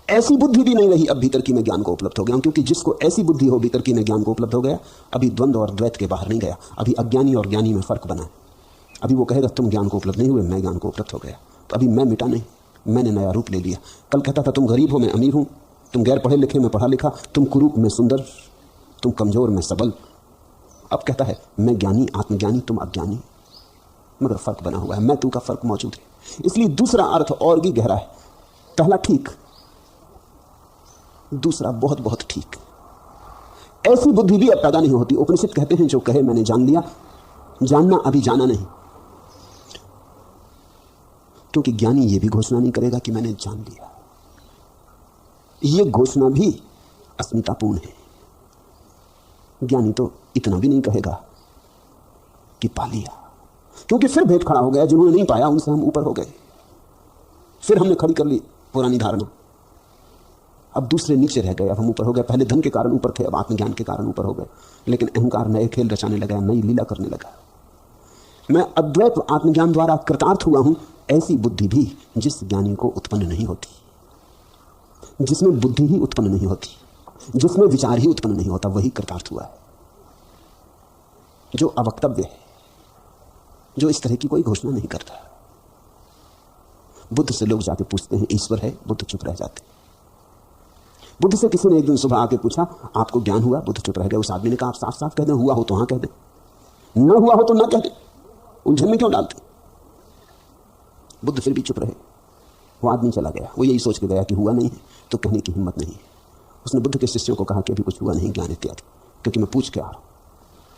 A: ऐसी बुद्धि भी नहीं रही अब भीतर की मैं ज्ञान को उपलब्ध हो गया हूं, क्योंकि जिसको ऐसी बुद्धि हो भीतर की मैं ज्ञान को उपलब्ध हो गया, अभी द्वंद्व और द्वैत के बाहर नहीं गया, अभी अज्ञानी और ज्ञानी में फर्क बना। अभी वो कहेगा तुम ज्ञान को उपलब्ध नहीं हुए, मैं ज्ञान को उपलब्ध हो गया, तो अभी मैं मिटा नहीं, मैंने नया रूप ले लिया। कल कहता था तुम गरीब हो मैं अमीर हूं, तुम गैर पढ़े लिखे मैं पढ़ा लिखा, तुम कुरूप मैं सुंदर, तुम कमजोर मैं सबल। अब कहता है मैं ज्ञानी आत्मज्ञानी तुम अज्ञानी, मगर फर्क बना हुआ है, मैं तू का फर्क मौजूद है। इसलिए दूसरा अर्थ और भी गहरा है। पहला ठीक, दूसरा बहुत बहुत ठीक। ऐसी बुद्धि भी अब पैदा नहीं होती। उपनिषद कहते हैं जो कहे मैंने जान लिया, जानना अभी जाना नहीं, क्योंकि ज्ञानी यह भी घोषणा नहीं करेगा कि मैंने जान लिया। यह घोषणा भी अस्मितापूर्ण है। ज्ञानी तो इतना भी नहीं कहेगा कि पा लिया, क्योंकि फिर भेद खड़ा हो गया। जिन्होंने नहीं पाया उनसे हम ऊपर हो गए, फिर हमने खड़ी कर ली पुरानी धारणा। अब दूसरे नीचे रह गए, अब हम ऊपर हो गए। पहले धन के कारण ऊपर थे, अब आत्मज्ञान के कारण ऊपर हो गए। लेकिन अहंकार नए खेल रचाने लगा, नई लीला करने लगा। मैं अद्वैत आत्मज्ञान द्वारा कृतार्थ हुआ हूं, ऐसी बुद्धि भी जिस ज्ञानी को उत्पन्न नहीं होती, जिसमें बुद्धि ही उत्पन्न नहीं होती, जिसमें विचार ही उत्पन्न नहीं होता, वही कृतार्थ हुआ है। जो अवक्तव्य है, जो इस तरह की कोई घोषणा नहीं करता। बुद्ध से लोग जाके पूछते हैं ईश्वर है, बुद्ध चुप रह जाते। बुद्ध से किसी ने एक दिन सुबह आके पूछा आपको ज्ञान हुआ, बुद्ध चुप रह गए। उस आदमी ने कहा आप साफ साफ कह दें, हुआ हो तो हाँ कह दें, न हुआ हो तो ना कह दें, उलझन में क्यों डालते। बुद्ध फिर भी चुप रहे। वो आदमी चला गया, वो यही सोच के गया कि हुआ नहीं है तो कहने की हिम्मत नहीं है। उसने बुद्ध के शिष्यों को कहा कि अभी कुछ हुआ नहीं ज्ञान इत्यादि, क्योंकि मैं पूछ के आ रहा हूं,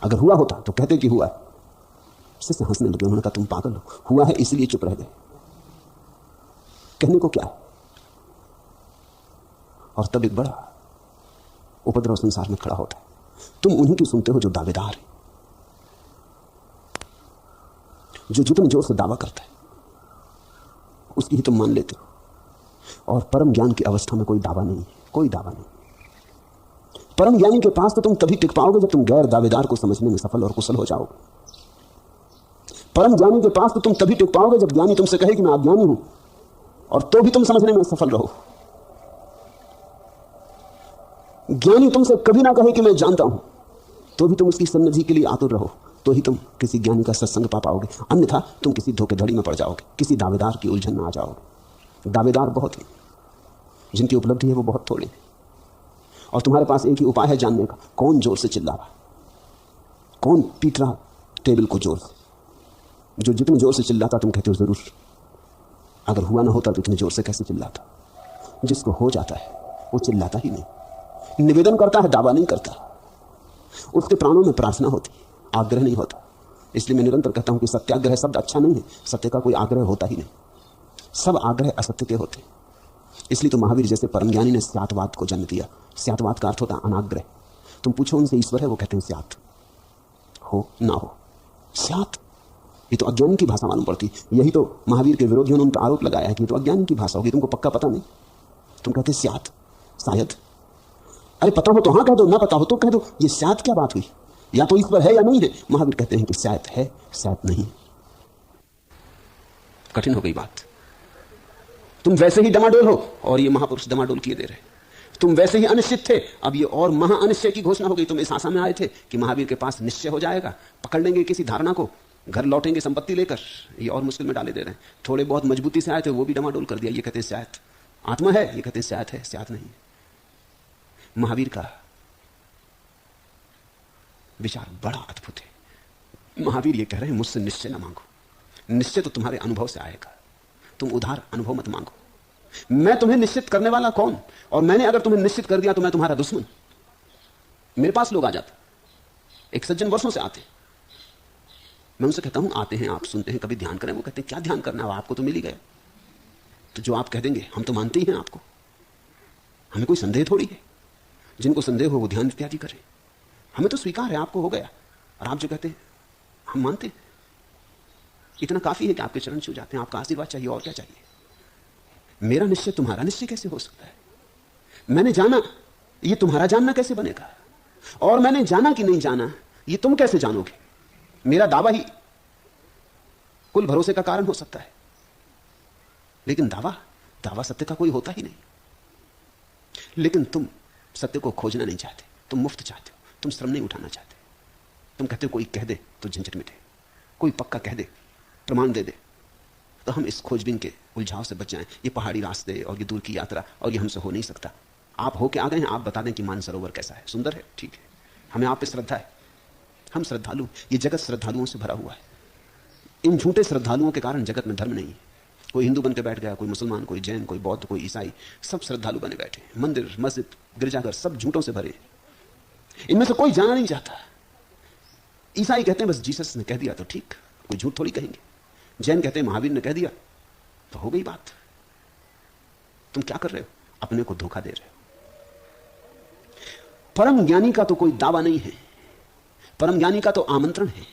A: अगर हुआ होता तो कहते कि हुआ है। शिष्य हंसने लगे, उन्होंने कहा तुम पागल हो, हुआ है इसलिए चुप रह गए, कहने को क्या है। और तब एक बड़ा उपद्रव संसार में खड़ा होता है। तुम उन्हीं की सुनते हो जो दावेदार है, जो जितने जोर से दावा करता है उसकी ही तुम मान लेते हो। और परम ज्ञान की अवस्था में कोई दावा नहीं है, कोई दावा नहीं। परम ज्ञानी के पास तो तुम तभी टिक पाओगे जब तुम गैर दावेदार को समझने में सफल और कुशल हो जाओगे। परम ज्ञानी के पास तो तुम तभी टिक पाओगे जब ज्ञानी तुमसे कहे कि मैं अज्ञानी हूं, और तो भी तुम समझने में सफल रहो। ज्ञानी तुमसे कभी ना कहे कि मैं जानता हूं, तो भी तुम उसकी सन्निधि के लिए आतुर रहो, तो ही तुम किसी ज्ञानी का सत्संग पा पाओगे। अन्यथा तुम किसी धोखेधड़ी में पड़ जाओगे, किसी दावेदार की उलझन में आ जाओगे। दावेदार बहुत हैं, जिनकी उपलब्धि है वो बहुत थोड़ी है। और तुम्हारे पास एक ही उपाय है जानने का, कौन जोर से चिल्ला रहा, कौन पीट रहा टेबल को जोर से। जो जितने जोर से चिल्लाता तुम कहते हो जरूर, अगर हुआ ना होता तो इतने जोर से कैसे चिल्लाता। जिसको हो जाता है वो चिल्लाता ही नहीं, निवेदन करता है, दावा नहीं करता। उसके प्राणों में प्रार्थना होती, आग्रह नहीं होता। इसलिए मैं निरंतर कहता हूं कि सत्याग्रह शब्द अच्छा नहीं है, सत्य का कोई आग्रह होता ही नहीं। सब आग्रह असत्य के होते। इसलिए तो महावीर जैसे परम ज्ञानी ने स्यातवाद को जन्म दिया। स्यातवाद का अर्थ होता अनाग्रह। तुम पूछो उनसे ईश्वर है, वो कहते हैं स्यात, हो ना हो स्यात। ये तो अज्ञानी की भाषा मालूम पड़ती। यही तो महावीर के विरोधियों ने उन पर आरोप लगाया कि ये तो अज्ञानी की भाषा होगी, तुमको पक्का पता नहीं, तुम कहते स्यात, शायद। अरे पता हो तो हाँ कह दो, ना पता हो तो कह दो। ये शायद क्या बात हुई, या तो ईश्वर है या नहीं है। महावीर कहते हैं कि शायद है, शायद नहीं। कठिन हो गई बात। तुम वैसे ही डमाडोल हो और ये महापुरुष डमाडोल किए दे रहे। तुम वैसे ही अनिश्चित थे, अब ये और महा अनिश्चय की घोषणा हो गई। तुम इस आशा में आए थे कि महावीर के पास निश्चय हो जाएगा, पकड़ लेंगे किसी धारणा को, घर लौटेंगे संपत्ति लेकर। ये और मुश्किल में डाले दे रहे हैं। थोड़े बहुत मजबूती से आए थे, वो भी डमाडोल कर दिया। ये कहते हैं शायद आत्मा है, ये कहते हैं शायद है, शायद नहीं। महावीर का विचार बड़ा अद्भुत है। महावीर ये कह रहे हैं मुझसे निश्चय न मांगो, निश्चय तो तुम्हारे अनुभव से आएगा, तुम उधार अनुभव मत मांगो। मैं तुम्हें निश्चित करने वाला कौन, और मैंने अगर तुम्हें निश्चित कर दिया तो मैं तुम्हारा दुश्मन। मेरे पास लोग आ जाते, एक सज्जन वर्षों से आते, मैं उनसे कहता हूं आते हैं, आप सुनते हैं, कभी ध्यान करें। वो कहते हैं क्या ध्यान करना है, आपको तो मिल ही गया, तो जो आप कह देंगे हम तो मानते ही हैं आपको, हमें कोई संदेह थोड़ी है। जिनको संदेह हो वो ध्यान इत्यादि करें, हमें तो स्वीकार है आपको हो गया। और आप जो कहते हैं हम मानते हैं, इतना काफी है कि आपके चरण छू जाते हैं। आपका आशीर्वाद चाहिए, और क्या चाहिए। मेरा निश्चय तुम्हारा निश्चय कैसे हो सकता है। मैंने जाना, ये तुम्हारा जानना कैसे बनेगा। और मैंने जाना कि नहीं जाना, ये तुम कैसे जानोगे। मेरा दावा ही कुल भरोसे का कारण हो सकता है, लेकिन दावा सत्य का कोई होता ही नहीं। लेकिन तुम सत्य को खोजना नहीं चाहते, तुम मुफ्त चाहते हो, तुम श्रम नहीं उठाना चाहते। तुम कहते हो कोई कह दे तो झंझट मिटे, कोई पक्का कह दे, प्रमाण दे दे, तो हम इस खोजबीन के उलझाव से बच जाएं। ये पहाड़ी रास्ते और ये दूर की यात्रा, और ये हमसे हो नहीं सकता। आप होके आ गए हैं, आप बता दें कि मानसरोवर कैसा है, सुंदर है, ठीक है, हमें आप पे श्रद्धा है, हम श्रद्धालु। ये जगत श्रद्धालुओं से भरा हुआ है। इन झूठे श्रद्धालुओं के कारण जगत में धर्म नहीं है। कोई हिंदू बन के बैठ गया, कोई मुसलमान, कोई जैन, कोई बौद्ध, कोई ईसाई, सब श्रद्धालु बने बैठे। मंदिर, मस्जिद, गिरजाघर सब झूठों से भरे। इनमें से कोई जाना नहीं चाहता। ईसाई कहते हैं बस जीसस ने कह दिया तो ठीक, कोई झूठ थोड़ी कहेंगे। जैन कहते हैं महावीर ने कह दिया तो हो गई बात। तुम क्या कर रहे हो, अपने को धोखा दे रहे हो। परम ज्ञानी का तो कोई दावा नहीं है परम ज्ञानी का तो आमंत्रण है,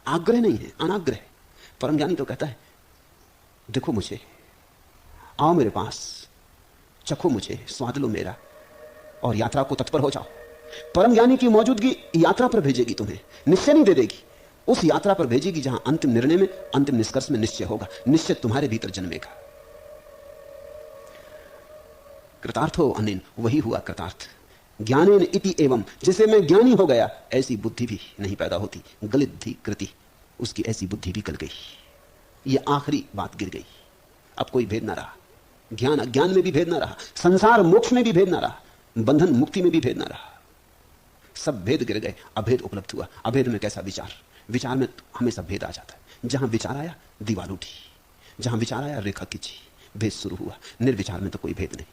A: आग्रह नहीं है, अनाग्रह। परम ज्ञानी तो कहता है देखो मुझे, आओ मेरे पास, चखो मुझे, स्वाद लो मेरा और यात्रा को तत्पर हो जाओ। परम ज्ञानी की मौजूदगी यात्रा पर भेजेगी, तुम्हें निश्चय नहीं दे देगी, उस यात्रा पर भेजेगी जहां अंतिम निर्णय में, अंतिम निष्कर्ष में निश्चय होगा, निश्चय तुम्हारे भीतर जन्मेगा। कृतार्थ हो अनेन, वही हुआ कृतार्थ। ज्ञानेन इति एवं, जिसे मैं ज्ञानी हो गया ऐसी बुद्धि भी नहीं पैदा होती। गलित थी कृति, उसकी ऐसी बुद्धि भी गल गई। ये आखिरी बात गिर गई, अब कोई भेद ना रहा। ज्ञान अज्ञान में भी भेद ना रहा, संसार मोक्ष में भी भेद ना रहा, बंधन मुक्ति में भी भेद ना रहा। सब भेद गिर गए, अभेद उपलब्ध हुआ। अभेद में कैसा विचार? विचार में हमेशा भेद आ जाता है। जहां विचार आया दीवार उठी, जहां विचार आया रेखा खींची, भेद शुरू हुआ। निर्विचार में तो कोई भेद नहीं।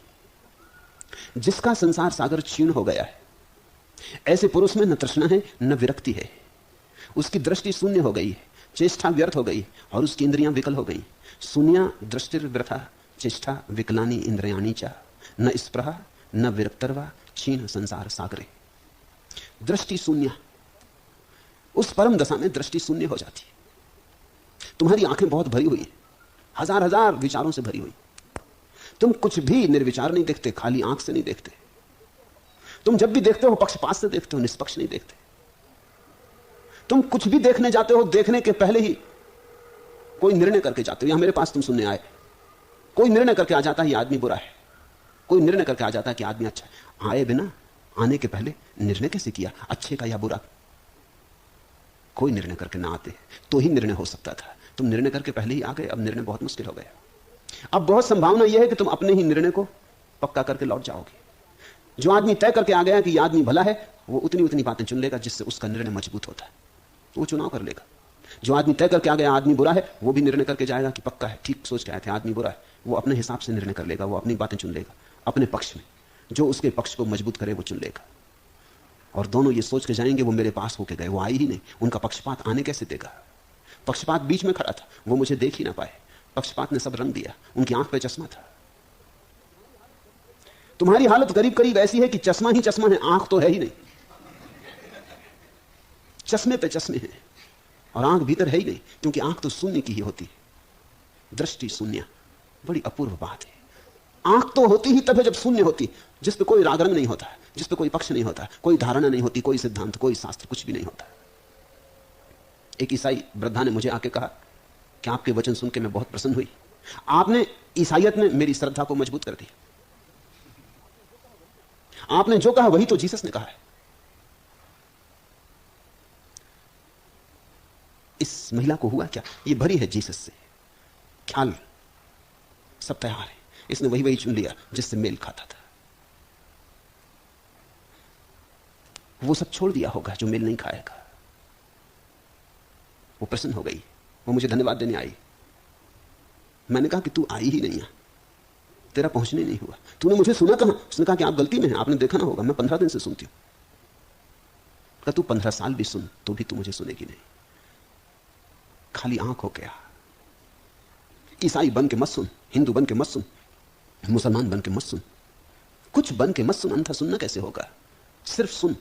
A: जिसका संसार सागर क्षीण हो गया है, ऐसे पुरुष में न तृष्णा है न विरक्ति है। उसकी दृष्टि शून्य हो गई है, चेष्टा व्यर्थ हो गई और उसकी इंद्रियां विकल हो गई। शून्या दृष्टिर्व्यर्था चेष्टा विकलानी इंद्रियाणी चा, न स्पृहा न विरक्तर्वा क्षीण संसार सागरे। दृष्टि शून्य, उस परम दशा में दृष्टि शून्य हो जाती है। तुम्हारी आंखें बहुत भरी हुई, हजार हजार विचारों से भरी हुई। तुम कुछ भी निर्विचार नहीं देखते, खाली आंख से नहीं देखते। तुम जब भी देखते हो पक्षपात से देखते हो, निष्पक्ष नहीं देखते। तुम कुछ भी देखने जाते हो, देखने के पहले ही कोई निर्णय करके जाते हो। यहां मेरे पास तुम सुनने आए, कोई निर्णय करके आ जाता है ये आदमी बुरा है, कोई निर्णय करके आ जाता है कि आदमी अच्छा है। आए बिना, आने के पहले निर्णय कैसे किया, अच्छे का या बुरा? कोई निर्णय करके ना आते तो ही निर्णय हो सकता था। तुम निर्णय करके पहले ही आ गए, अब निर्णय बहुत मुश्किल हो गया। अब बहुत संभावना यह है कि तुम अपने ही निर्णय को पक्का करके लौट जाओगे। जो आदमी तय करके आ गया कि यह आदमी भला है, वो उतनी उतनी बातें चुन लेगा जिससे उसका निर्णय मजबूत होता है, वो चुनाव कर लेगा। जो आदमी तय करके आ गया आदमी बुरा है, वो भी निर्णय करके जाएगा कि पक्का है, ठीक सोच के आए थे, आदमी बुरा है। वो अपने हिसाब से निर्णय कर लेगा, वो अपनी बातें चुन लेगा अपने पक्ष में, जो उसके पक्ष को मजबूत करे वो चुन लेगा। और दोनों ये सोच के जाएंगे वो मेरे पास होके गए, वो आई ही नहीं, उनका पक्षपात आने कैसे देगा? पक्षपात बीच में खड़ा था, वो मुझे देख ही ना पाए। पक्षपात ने सब रंग दिया, उनकी आंख पे चश्मा था। तुम्हारी हालत करीब करीब ऐसी है कि चश्मा ही चश्मा है, आंख तो है ही नहीं। चश्मे पे चश्मे हैं और आंख भीतर है ही नहीं, क्योंकि आंख तो शून्य की ही होती है। दृष्टि शून्य बड़ी अपूर्व बात है। आंख तो होती ही तब है जब शून्य होती, जिस पे कोई राग रंग नहीं होता, जिस पे कोई पक्ष नहीं होता, कोई धारणा नहीं होती, कोई सिद्धांत, कोई शास्त्र, कुछ भी नहीं होता। एक ईसाई वृद्धा ने मुझे आके कहा कि आपके वचन सुन के मैं बहुत प्रसन्न हुई, आपने ईसाइयत में मेरी श्रद्धा को मजबूत कर दिया। आपने जो कहा वही तो जीसस ने कहा है। इस महिला को हुआ क्या? ये भरी है जीसस से, ख्याल सब तैयार है, इसने वही वही चुन लिया जिससे मेल खाता था। वो सब छोड़ दिया होगा जो मेल नहीं खाएगा। वो प्रसन्न हो गई, वो मुझे धन्यवाद देने आई। मैंने कहा कि तू आई ही नहीं है, तेरा पहुंचने नहीं हुआ, तूने मुझे सुना कहां? उसने कहा कि आप गलती में हैं, आपने देखा ना होगा, मैं 15 दिन से सुनती हूं। कहा तू 15 साल भी सुन तो भी तू मुझे सुनेगी नहीं, खाली आंख हो गया। ईसाई बन के मत सुन, हिंदू बन के मत सुन, मुसलमान बन के मत सुन, कुछ बन के मत सुन, अंधा सुनना कैसे होगा? सिर्फ सुन।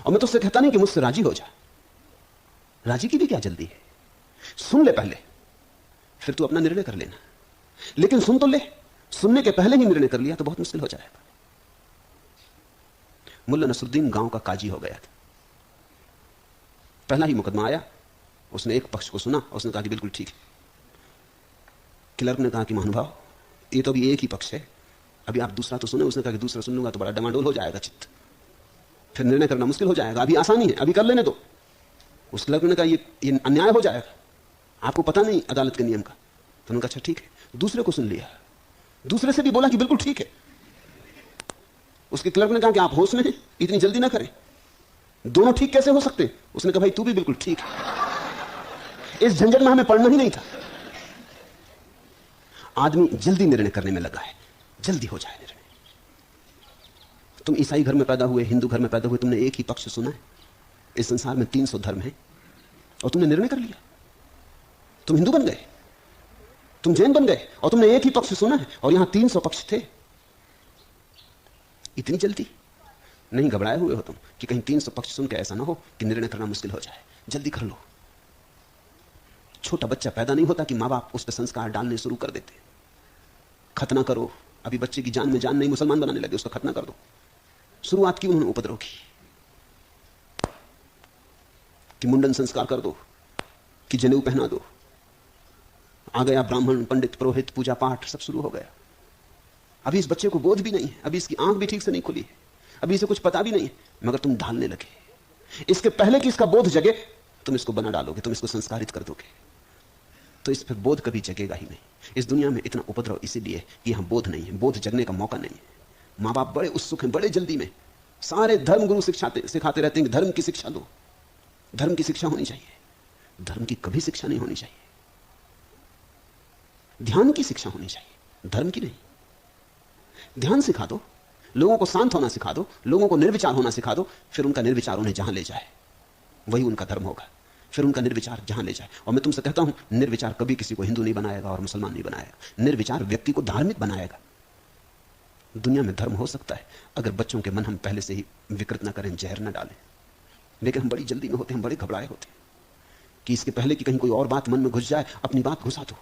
A: और मैं तो उससे कहता नहीं कि मुझसे राजी हो जा, राजी की भी क्या जल्दी है? सुन ले पहले, फिर तू अपना निर्णय कर लेना। लेकिन सुन तो ले, सुनने के पहले ही निर्णय कर लिया तो बहुत मुश्किल हो जाएगा। मुल्ला नसरुद्दीन गांव का काजी हो गया था। पहला ही मुकदमा आया, उसने एक पक्ष को सुना, उसने कहा कि बिल्कुल ठीक है। क्लर्क ने कहा कि महानुभाव ये तो अभी एक ही पक्ष है, अभी आप दूसरा तो सुने। उसने कहा कि दूसरा सुन लूंगा तो बड़ा डमाडोल हो जाएगा चित्त, फिर निर्णय करना मुश्किल हो जाएगा, अभी आसानी है, अभी कर लेने दो। उस क्लर्क ने कहा ये अन्याय हो जाएगा, आपको पता नहीं अदालत के नियम का। तो उन्होंने कहा अच्छा ठीक है, दूसरे को सुन लिया, दूसरे से भी बोला कि बिल्कुल ठीक है। उसके क्लर्क ने कहा कि आप होश में हैं, इतनी जल्दी ना करें, दोनों ठीक कैसे हो सकते? उसने कहा भाई तू भी बिल्कुल ठीक है। इस झंझट में हमें पढ़ना ही नहीं था। आदमी जल्दी निर्णय करने में लगा है, जल्दी हो जाए निर्णय। तुम ईसाई घर में पैदा हुए, हिंदू घर में पैदा हुए, तुमने एक ही पक्ष सुना है। इस संसार में 300 धर्म है और तुमने निर्णय कर लिया, तुम हिंदू बन गए, तुम जैन बन गए और तुमने एक ही पक्ष सुना है और यहां 300 पक्ष थे। इतनी जल्दी? नहीं घबराए हुए हो तुम कि कहीं 300 पक्ष सुन के ऐसा ना हो कि निर्णय करना मुश्किल हो जाए। जल्दी कर लो। छोटा बच्चा पैदा नहीं होता कि माँ बाप उस पर संस्कार डालने शुरू कर देते। खतना करो, अभी बच्चे की जान में जान नहीं, मुसलमान बनाने लगे, उसका खतना कर दो। शुरुआत की उन्होंने उपद्रव की कि मुंडन संस्कार कर दो, कि जनेऊ पहना दो। आ गया ब्राह्मण, पंडित, पुरोहित, पूजा पाठ सब शुरू हो गया। अभी इस बच्चे को बोध भी नहीं है, अभी इसकी आंख भी ठीक से नहीं खुली है, अभी इसे कुछ पता भी नहीं है, मगर तुम ढालने लगे। इसके पहले कि इसका बोध जगे तुम इसको बना डालोगे, तुम इसको संस्कारित कर दोगे, तो इस पर बोध कभी जगेगा ही नहीं। इस दुनिया में इतना उपद्रव इसीलिए कि यहां बोध नहीं है, बोध जगने का मौका नहीं है। माँ बाप बड़े उत्सुक हैं, बड़े जल्दी में सारे धर्म गुरु सिखाते रहते हैं कि धर्म की शिक्षा दो, धर्म की शिक्षा होनी चाहिए। धर्म की कभी शिक्षा नहीं होनी चाहिए, ध्यान की शिक्षा होनी चाहिए, धर्म की नहीं। ध्यान सिखा दो, लोगों को शांत होना सिखा दो, लोगों को निर्विचार होना सिखा दो, फिर उनका निर्विचार उन्हें जहां ले जाए वही उनका धर्म होगा। फिर उनका निर्विचार जहां ले जाए। और मैं तुमसे कहता हूं, निर्विचार कभी किसी को हिंदू नहीं बनाएगा और मुसलमान नहीं बनाएगा। निर्विचार व्यक्ति को धार्मिक बनाएगा। दुनिया में धर्म हो सकता है अगर बच्चों के मन हम पहले से ही विकृत न करें, जहर न डालें। लेकिन हम बड़ी जल्दी में होते हैं, बड़े घबराए होते हैं कि इसके पहले कि कहीं कोई और बात मन में घुस जाए, अपनी बात घुसा दो।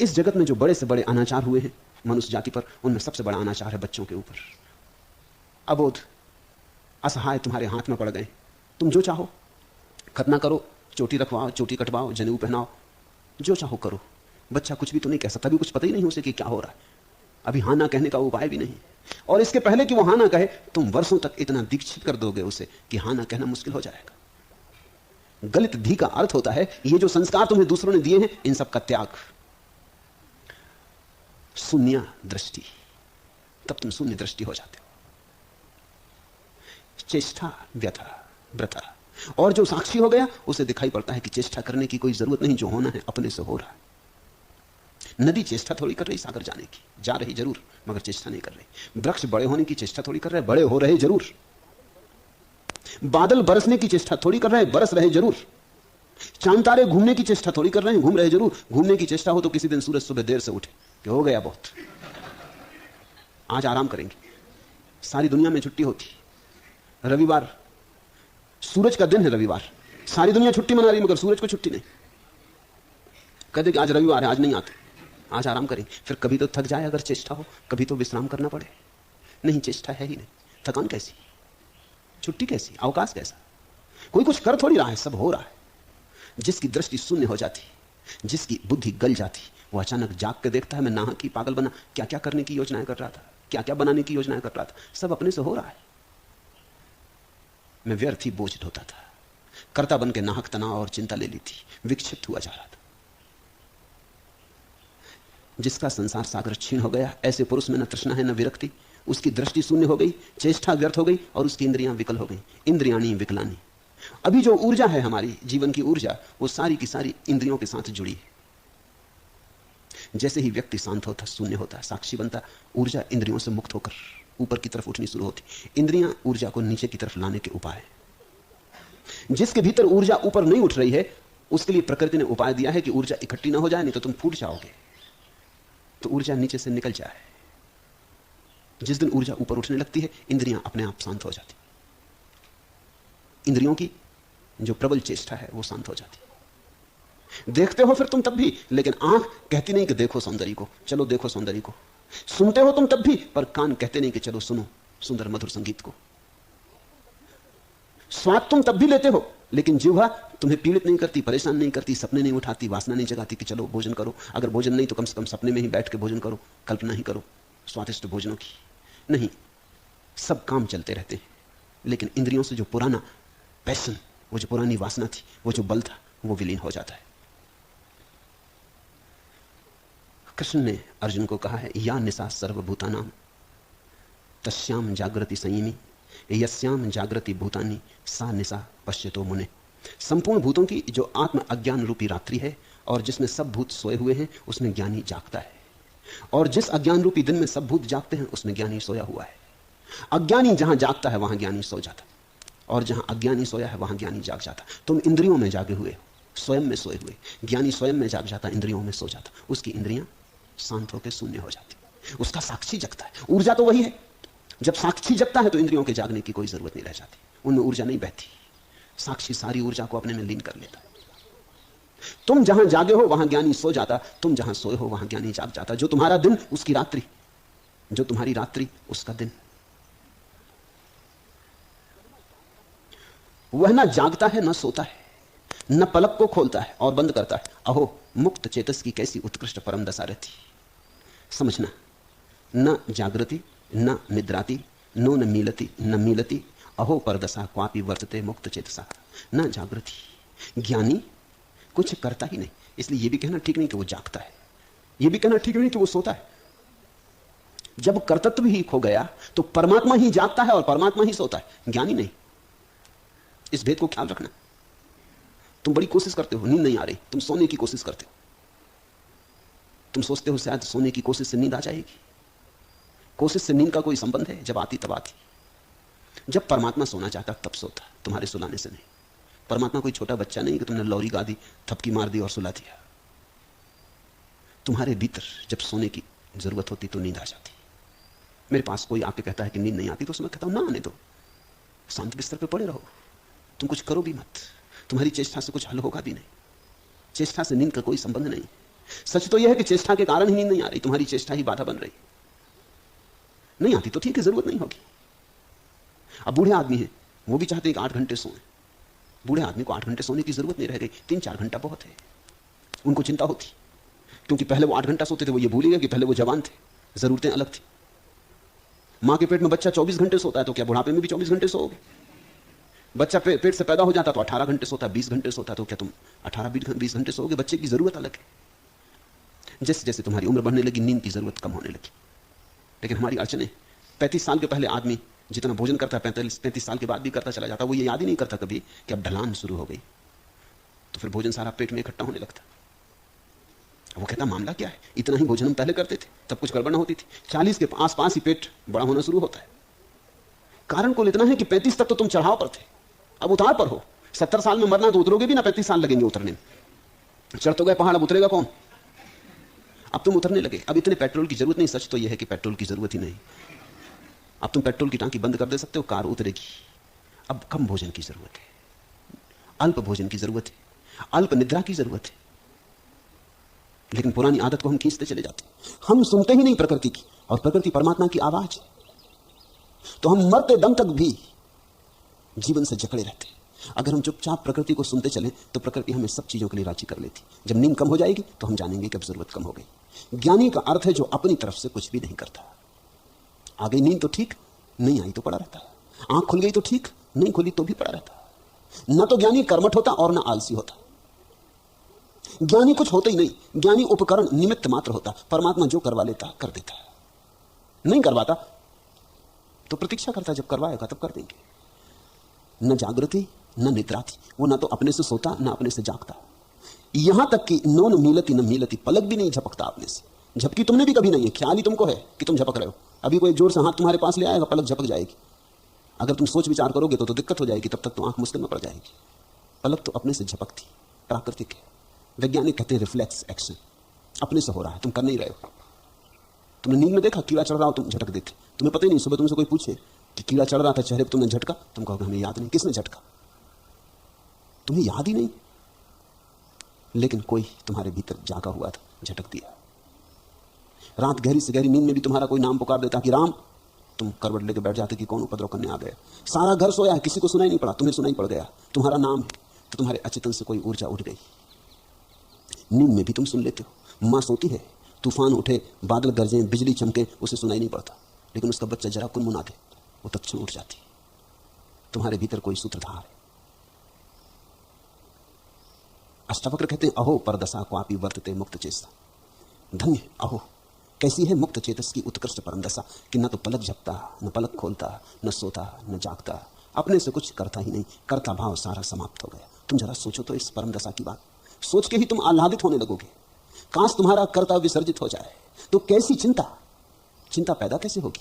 A: इस जगत में जो बड़े से बड़े अनाचार हुए हैं मनुष्य जाति पर, उनमें सबसे बड़ा अनाचार है बच्चों के ऊपर। अबोध, असहाय तुम्हारे हाथ में पड़ गए। तुम जो चाहो खतना करो, चोटी रखवाओ, चोटी कटवाओ, जनेऊ पहनाओ, जो चाहो करो। बच्चा कुछ भी तो नहीं कह सकता, अभी कुछ पता ही नहीं उसे कि क्या हो रहा है। अभी हाँ ना कहने का उपाय भी नहीं। और इसके पहले कि वो हाँ ना कहे, तुम वर्षों तक इतना दीक्षित कर दोगे उसे कि हाँ ना कहना मुश्किल हो जाएगा। गलत धी का अर्थ होता है ये जो संस्कार तुम्हें दूसरों ने दिए हैं, इन सब का त्याग। शून्य दृष्टि, तब तुम शून्य दृष्टि हो जाते हो। चेष्टा, व्यथा, व्रता। और जो साक्षी हो गया उसे दिखाई पड़ता है कि चेष्टा करने की कोई जरूरत नहीं, जो होना है अपने से हो रहा है। नदी चेष्टा थोड़ी कर रही सागर जाने की, जा रही जरूर मगर चेष्टा नहीं कर रही। वृक्ष बड़े होने की चेष्टा थोड़ी कर रहे, बड़े हो रहे जरूर। बादल बरसने की चेष्टा थोड़ी कर रहे, बरस रहे जरूर। चांद तारे घूमने की चेष्टा थोड़ी कर रहे हैं, घूम रहे जरूर। घूमने की चेष्टा हो तो किसी दिन सूरज सुबह देर से उठे कि हो गया बहुत, आज आराम करेंगे। सारी दुनिया में छुट्टी होती, रविवार सूरज का दिन है, रविवार सारी दुनिया छुट्टी मना रही मगर सूरज को छुट्टी नहीं। कहते कि आज रविवार है, आज नहीं आते, आज आराम करेंगे। फिर कभी तो थक जाए अगर चेष्टा हो, कभी तो विश्राम करना पड़े। नहीं, चेष्टा है ही नहीं। थकान कैसी, छुट्टी कैसी, अवकाश कैसा? कोई कुछ कर थोड़ी रहा है, सब हो रहा है। जिसकी दृष्टि शून्य हो जाती, जिसकी बुद्धि गल जाती, वो अचानक जाग के देखता है मैं नाहक की पागल बना, क्या क्या करने की योजनाएं कर रहा था, क्या क्या बनाने की योजनाएं कर रहा था, सब अपने से हो रहा है। मैं व्यर्थ ही बोझित होता था, कर्ता बन के नाहक तनाव और चिंता ले ली थी, विक्षिप्त हुआ जा रहा था। जिसका संसार सागर छीन हो गया, ऐसे पुरुष में न तृष्णा है न विरक्ति। उसकी दृष्टि शून्य हो गई, चेष्टा व्यर्थ हो गई और उसकी इंद्रियां विकल हो गई, इंद्रियाणी विकलानी। अभी जो ऊर्जा है हमारी जीवन की ऊर्जा, वो सारी की सारी इंद्रियों के साथ जुड़ी है। जैसे ही व्यक्ति शांत होता, शून्य होता, साक्षी बनता, ऊर्जा इंद्रियों से मुक्त होकर ऊपर की तरफ उठनी शुरू होती। इंद्रियां ऊर्जा को नीचे की तरफ लाने के उपाय। जिसके भीतर ऊर्जा ऊपर नहीं उठ रही है, उसके लिए प्रकृति ने उपाय दिया है कि ऊर्जा इकट्ठी ना हो जाए, नहीं तो तुम फूट जाओगे, तो ऊर्जा नीचे से निकल जाए। जिस दिन ऊर्जा ऊपर उठने लगती है, इंद्रियां अपने आप शांत हो जाती। इंद्रियों की जो प्रबल चेष्टा है वो शांत हो जाती। देखते हो फिर तुम तब भी, लेकिन आंख कहती नहीं कि देखो सौंदर्य को, चलो देखो सौंदर्य को। सुनते हो तुम तब भी, पर कान कहते नहीं कि चलो सुनो सुंदर मधुर संगीत को। स्वाद तुम तब भी लेते हो, लेकिन जिह्वा तुम्हें पीड़ित नहीं करती, परेशान नहीं करती, सपने नहीं उठाती, वासना नहीं जगाती कि चलो भोजन करो। अगर भोजन नहीं तो कम से कम सपने में ही बैठ के भोजन करो, कल्पना ही करो स्वादिष्ट भोजनों की। नहीं, सब काम चलते रहते हैं, लेकिन इंद्रियों से जो पुराना पैशन, वो जो पुरानी वासना थी, वो जो बल था, वो विलीन हो जाता है। कृष्ण ने अर्जुन को कहा है, या निशा सर्वभूतानाम तस्याम जागृति संयमी यस्याम जागृति भूतानी सा निशा पश्यतो मुने। संपूर्ण भूतों की जो आत्म अज्ञान रूपी रात्रि है और जिसमें सब भूत सोए हुए हैं, उसमें ज्ञानी जागता है। और जिस अज्ञान रूपी दिन में सब भूत जागते हैं, उसमें ज्ञानी सोया हुआ है। अज्ञानी जहां जागता है वहां ज्ञानी सो जाता, और जहां अज्ञानी सोया है वहां ज्ञानी जाग जाता। तुम इंद्रियों में जागे हुए हो, स्वयं में सोए हुए। ज्ञानी स्वयं में जाग जाता, इंद्रियों में सो जाता। उसकी इंद्रियां शांत होकर शून्य हो जाती, उसका साक्षी जगता है। ऊर्जा तो वही है, जब साक्षी जगता है तो इंद्रियों के जागने की कोई जरूरत नहीं रह जाती, उनमें ऊर्जा नहीं बहती। साक्षी सारी ऊर्जा को अपने में लीन कर लेता है। तुम जहां जागे हो वहां ज्ञानी सो जाता, तुम जहां सोए हो वहां ज्ञानी जाग जाता। जो तुम्हारा दिन उसकी रात्रि, जो तुम्हारी रात्रि उसका दिन। वह ना जागता है, ना सोता है, न पलक को खोलता है और बंद करता है। अहो मुक्त चेतस की कैसी उत्कृष्ट परम दशा रहती। समझना, न जागृति न निद्राति, नो न मीलति न मीलति, अहो परदशा क्वापि वर्तते मुक्त चेतसा। न जागृति, ज्ञानी कुछ करता ही नहीं। इसलिए यह भी कहना ठीक नहीं कि वो जागता है, यह भी कहना ठीक नहीं कि वो सोता है। जब कर्तृत्व ही खो गया तो परमात्मा ही जागता है और परमात्मा ही सोता है, ज्ञानी नहीं। इस भेद को ख्याल रखना। तुम बड़ी कोशिश करते हो, नींद नहीं आ रही, तुम सोने की कोशिश करते हो। तुम सोचते हो शायद सोने की कोशिश से नींद आ जाएगी। कोशिश से नींद का कोई संबंध है? जब आती तब आती। जब परमात्मा सोना चाहता तब सोता, तुम्हारे सुलाने से नहीं। परमात्मा कोई छोटा बच्चा नहीं कि तुमने लौरी गा दी, थपकी मार दी और सुला दिया। तुम्हारे भीतर जब सोने की जरूरत होती तो नींद आ जाती। मेरे पास कोई आके कहता है कि नींद नहीं आती, तो उसमें कहता हूं ना आने दो, शांत बिस्तर पे पड़े रहो, तुम कुछ करो भी मत, तुम्हारी चेष्टा से कुछ हल होगा भी नहीं। चेष्टा से नींद का कोई संबंध नहीं। सच तो यह है कि चेष्टा के कारण ही नींद नहीं आ रही, तुम्हारी चेष्टा ही बाधा बन रही। नहीं आती तो ठीक है, जरूरत नहीं होगी। अब बूढ़े आदमी हैं, वो भी चाहते हैं कि 8 घंटे सोएं। बूढ़े आदमी को 8 घंटे सोने की जरूरत नहीं रह गई, 3-4 घंटा बहुत है। उनको चिंता होती, क्योंकि पहले वो 8 घंटा सोते थे, वो ये भूल गए कि पहले वो जवान थे, जरूरतें अलग थी। मां के पेट में बच्चा 24 घंटे सोता है, तो क्या बुढ़ापे में भी 24 घंटे सोओगे? बच्चा पेट से पैदा हो जाता तो 18 घंटे सोता, 20 घंटे सोता, तो क्या तुम 18-20 घंटे सोओगे? बच्चे की जरूरत अलग है। जैसे जैसे तुम्हारी उम्र बढ़ने लगी, नींद की जरूरत कम होने लगी। लेकिन हमारी अड़चने, 35 साल के पहले आदमी जितना भोजन करता है 35 साल के बाद भी करता चला जाता। वो ये याद ही नहीं करता कभी कि अब ढलान शुरू हो गई, तो फिर भोजन सारा पेट में इकट्ठा होने लगता। वो कहता मामला क्या है, इतना ही भोजन हम पहले करते थे, तब कुछ गड़बड़ होती थी। 40 के आसपास ही पेट बड़ा होना शुरू होता है। कारण कुल इतना है कि 35 तक तो तुम चढ़ाव पर थे, अब उतार पर हो। 70 साल में मरना तो उतरोगे भी ना, 35 साल लगेंगे उतरने में। चढ़ तो गए पहाड़, अब उतरेगा कौन? अब तुम उतरने लगे। अब इतने पेट्रोल की जरूरत नहीं। सच तो यह है कि पेट्रोल की जरूरत ही नहीं। अब तुम पेट्रोल की टांकी बंद कर दे सकते हो, कार उतरेगी। अब कम भोजन की जरूरत है, अल्प भोजन की जरूरत है, अल्प निद्रा की जरूरत है। लेकिन पुरानी आदत को हम खींचते चले जाते हैं। हम सुनते ही नहीं प्रकृति की, और प्रकृति परमात्मा की आवाज है। तो हम मरते दम तक भी जीवन से जकड़े रहते हैं। अगर हम चुपचाप प्रकृति को सुनते चलें तो प्रकृति हमें सब चीजों के लिए राजी कर लेती। जब नींद कम हो जाएगी तो हम जानेंगे कि अब जरूरत कम हो गई। ज्ञानी का अर्थ है जो अपनी तरफ से कुछ भी नहीं करता। आ गई नींद तो ठीक, नहीं आई तो पड़ा रहता। आंख खुल गई तो ठीक, नहीं खुली तो भी पड़ा रहता। न तो ज्ञानी कर्मठ होता और न आलसी होता। ज्ञानी कुछ होता ही नहीं, ज्ञानी उपकरण, निमित्त मात्र होता। परमात्मा जो करवा लेता कर देता, नहीं करवाता तो प्रतीक्षा करता, जब करवाएगा तब कर देंगे। न जागृति न निद्रा थी, वो ना तो अपने से सोता न अपने से जागता। यहां तक कि नो न मीलती न मीलती, पलक भी नहीं झपकता अपने से। झपकी तुमने भी कभी नहीं है, ख्याल ही तुमको है कि तुम झपक रहे हो। अभी कोई जोर से हाथ तुम्हारे पास ले आएगा, पलक झपक जाएगी। अगर तुम सोच विचार करोगे तो दिक्कत हो जाएगी, तब तक तो आंख मुश्किल में पड़ जाएगी। पलक तो अपने से झपकती, प्राकृतिक है। वैज्ञानिक कहते हैं रिफ्लेक्स एक्शन, अपने से हो रहा है, तुम कर नहीं रहे हो। तुमने नींद में देखा कीड़ा चढ़ रहा हो, तुम झटक देते, तुम्हें पता ही नहीं। सुबह तुमसे कोई पूछे कि कीड़ा चढ़ रहा था चेहरे पर, तुमने झटका, तुम कहोगे हमें याद नहीं। किसने झटका? तुम्हें याद ही नहीं, लेकिन कोई तुम्हारे भीतर जागा हुआ था, झटक दिया। रात गहरी से गहरी नींद में भी तुम्हारा कोई नाम पुकार देता कि राम, तुम करवट लेके बैठ जाते कि कौन उपद्रव करने आ गया। सारा घर सोया है, किसी को सुनाई नहीं पड़ा, तुम्हें सुनाई पड़ गया, तुम्हारा नाम है। तो तुम्हारे अचेतन से कोई ऊर्जा उठ गई। नींद में भी तुम सुन लेते हो। मां सोती है, तूफान उठे, बादल गरजे, बिजली चमके, उसे सुनाई नहीं पड़ता, लेकिन उसका बच्चा जरा कुनमुना दे, वो तत्क्षण उठ जाती। तुम्हारे भीतर कोई सूत्रधार है। अष्टावक्र कहते हैं अहो परदशा क्वापि वर्तते मुक्त चेतसा। धन्य अहो, कैसी है मुक्त चेतस की उत्कृष्ट परम दशा कि न तो पलक झपकता, न पलक खोलता, न सोता, न जागता, अपने से कुछ करता ही नहीं। करता भाव सारा समाप्त हो गया। तुम जरा सोचो तो इस परम दशा की बात, सोच के ही तुम आह्लादित होने लगोगे। काश तुम्हारा कर्ता विसर्जित हो जाए तो कैसी चिंता, चिंता पैदा कैसे होगी?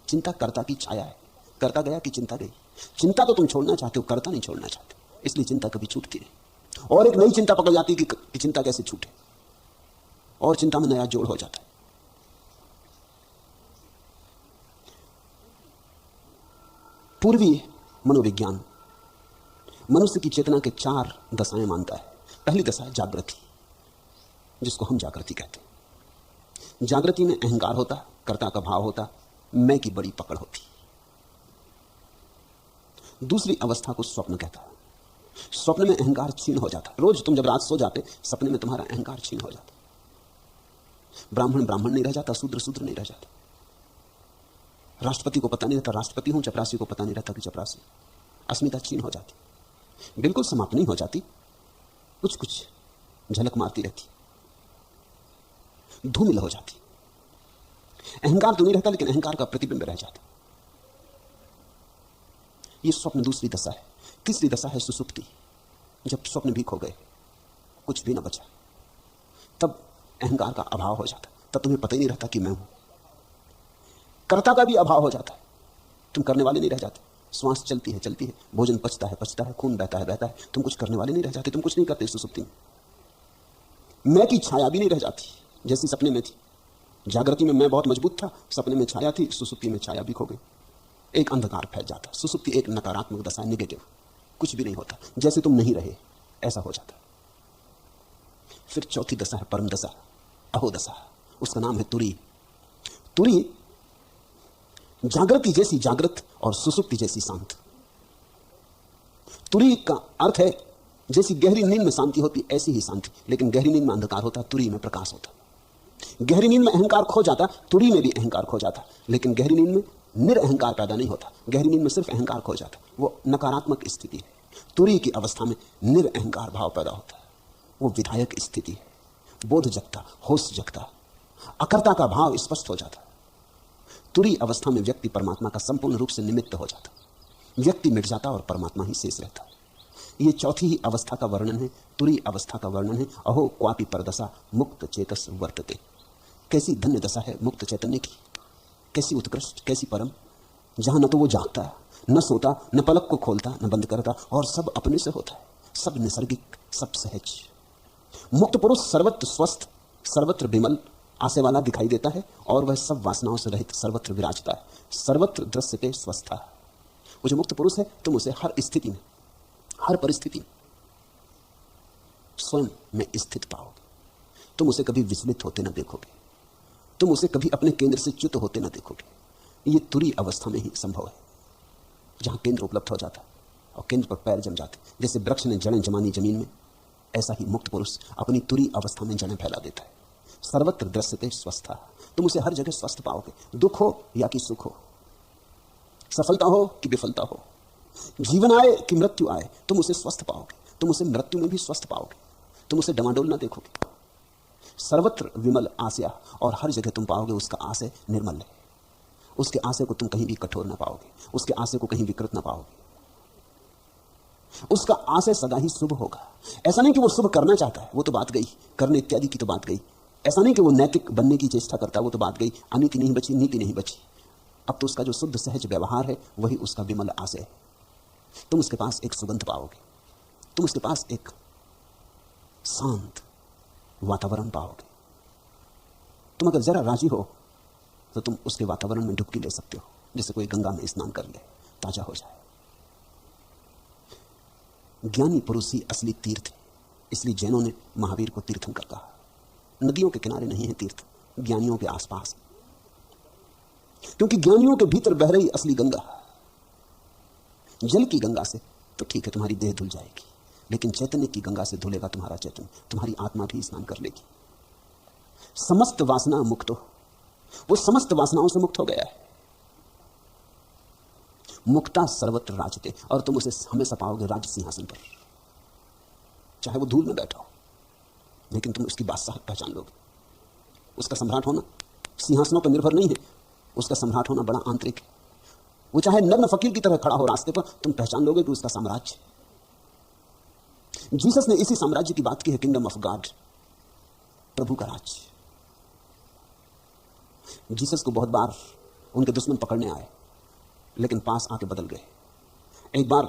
A: चिंता कर्ता की छाया है, करता गया कि चिंता गई। चिंता तो तुम छोड़ना चाहते हो, कर्ता नहीं छोड़ना चाहते, इसलिए चिंता कभी छूटती नहीं। और एक नई चिंता पकड़ जाती है कि चिंता कैसे छूटे, और चिंता में नया जोड़ हो जाता है। पूर्वी मनोविज्ञान मनुष्य की चेतना के 4 दशाएं मानता है। पहली दशा है जागृति, जिसको हम जागृति कहते हैं। जागृति में अहंकार होता, कर्ता का भाव होता, मैं की बड़ी पकड़ होती। दूसरी अवस्था को स्वप्न कहता है। स्वप्न में अहंकार क्षीण हो जाता। रोज तुम जब रात सो जाते, सपने में तुम्हारा अहंकार क्षीण हो जाता। ब्राह्मण ब्राह्मण नहीं रह जाता, शूद्र शूद्र नहीं रह जाता। राष्ट्रपति को पता नहीं रहता राष्ट्रपति हूं, चपरासी को पता नहीं रहता कि चपरासी। अस्मिता क्षीण हो जाती, बिल्कुल समाप्त नहीं हो जाती, कुछ कुछ झलक मारती रहती, धूमिल हो जाती। अहंकार तो नहीं रहता, लेकिन अहंकार का प्रतिबिंब रह जाता। यह स्वप्न दूसरी दशा है। तीसरी दशा है सुसुप्ति, जब स्वप्न भी खो गए, कुछ भी ना बचा, तब अहंकार का अभाव हो जाता। तब तुम्हें पता ही नहीं रहता कि मैं हूं। कर्ता का भी अभाव हो जाता है, तुम करने वाले नहीं रह जाते। श्वास चलती है, भोजन पचता है, खून बहता है, तुम कुछ करने वाले नहीं रह जाते, तुम कुछ नहीं करते। सुसुप्ति में मैं की छाया भी नहीं रह जाती, जैसी सपने में थी। जागृति में मैं बहुत मजबूत था, सपने में छाया थी, सुसुप्ति में छाया भी खो गई। एक अंधकार फैल जाता। सुसुप्ति एक नकारात्मक दशा, नेगेटिव, कुछ भी नहीं होता, जैसे तुम नहीं रहे ऐसा हो जाता। फिर चौथी दशा है परम दशा, अहो दशा, उसका नाम है तुरी। तुरी जागृति जैसी जागृत और सुसुप्ति जैसी शांत। तुरी का अर्थ है जैसी गहरी नींद में शांति होती ऐसी ही शांति, लेकिन गहरी नींद में अंधकार होता, तुरी में प्रकाश होता। गहरी नींद में अहंकार खो जाता, तुरी में भी अहंकार खो जाता, लेकिन गहरी नींद में निरअहंकार पैदा नहीं होता। गहरी नींद में सिर्फ अहंकार खो जाता, वो नकारात्मक स्थिति है। तुरी की अवस्था में निरअहकार भाव पैदा होता है, वो विधायक स्थिति है। बोध जगता, होश जगता, अकर्ता का भाव स्पष्ट हो जाता। तुरी अवस्था में व्यक्ति परमात्मा का संपूर्ण रूप से निमित्त हो जाता, व्यक्ति मिट जाता और परमात्मा ही शेष रहता। ये चौथी ही अवस्था का वर्णन है, तुरी अवस्था का वर्णन है। अहो क्वापि परदशा मुक्त चेतस वर्तते। कैसी धन्य दशा है मुक्त चैतन्य की, कैसी उत्कृष्ट, कैसी परम, जहां न तो वो जागता, न सोता, न पलक को खोलता, न बंद करता, और सब अपने से होता है, सब नैसर्गिक, सब सहज। मुक्त पुरुष सर्वत्र स्वस्थ, सर्वत्र विमल, आसे वाला दिखाई देता है, और वह सब वासनाओं से रहित सर्वत्र विराजता है, सर्वत्र दृश्यते स्वस्था। वो जो मुक्त पुरुष है, तुम उसे हर स्थिति में, हर परिस्थिति में स्वयं में स्थित पाओगे। तुम उसे कभी विचलित होते न देखोगे, तुम उसे कभी अपने केंद्र से च्युत होते न देखोगे। ये तुरी अवस्था में ही संभव है, जहां केंद्र उपलब्ध हो जाता और केंद्र पर पैर जम जाते। जैसे वृक्ष ने जड़ें जमानी जमीन में, ऐसा ही मुक्त पुरुष अपनी तुरी अवस्था में जड़ें फैला देता है। सर्वत्र दृश्यते स्वस्था, तुम उसे हर जगह स्वस्थ पाओगे, दुख हो या कि सुख हो, सफलता हो कि विफलता हो, जीवन आए कि मृत्यु आए, तुम उसे स्वस्थ पाओगे। तुम उसे मृत्यु में भी स्वस्थ पाओगे, तुम उसे डमाडोल ना देखोगे। सर्वत्र विमल आशया, और हर जगह तुम पाओगे उसका आशय निर्मल है। उसके आशय को तुम कहीं भी कठोर ना पाओगे, उसके आशय को कहीं विकृत ना पाओगे। उसका आशय सदा ही शुभ होगा। ऐसा नहीं कि वो शुभ करना चाहता है, वो तो बात गई, करने इत्यादि की तो बात गई। ऐसा नहीं कि वो नैतिक बनने की चेष्टा करता है, वो तो बात गई। अनीति नहीं बची, नीति नहीं बची। अब तो उसका जो शुद्ध सहज व्यवहार है, वही उसका विमल आशय है। तुम उसके पास एक सुगंध पाओगे, तुम उसके पास एक शांत वातावरण पाओगे। तुम अगर जरा राजी हो तो तुम उसके वातावरण में डुबकी ले सकते हो, जैसे कोई गंगा में स्नान कर ले, ताजा हो जाए। ज्ञानी पुरुष ही असली तीर्थ है, इसलिए जैनों ने महावीर को तीर्थंकर कहा। नदियों के किनारे नहीं है तीर्थ, ज्ञानियों के आसपास, क्योंकि ज्ञानियों के भीतर बह रही असली गंगा। जल की गंगा से तो ठीक है, तुम्हारी देह धुल जाएगी, लेकिन चैतन्य की गंगा से धुलेगा तुम्हारा चैतन्य, तुम्हारी आत्मा भी स्नान कर लेगी। समस्त वासना मुक्त हो, वो समस्त वासनाओं से मुक्त हो गया है। मुक्ता सर्वत्र राजते, और तुम उसे हमेशा पाओगे राज सिंहासन पर, चाहे वो धूल में बैठा हो, लेकिन तुम उसकी बादशाहत पहचान लोगे। उसका सम्राट होना सिंहासनों पर निर्भर नहीं है, उसका सम्राट होना बड़ा आंतरिक है। वो चाहे नग्न फकीर की तरह खड़ा हो रास्ते पर, तुम पहचान लोगे कि उसका साम्राज्य। जीसस ने इसी साम्राज्य की बात की है, किंगडम ऑफ गॉड, प्रभु का राज्य। जीसस को बहुत बार उनके दुश्मन पकड़ने आए, लेकिन पास आके बदल गए। एक बार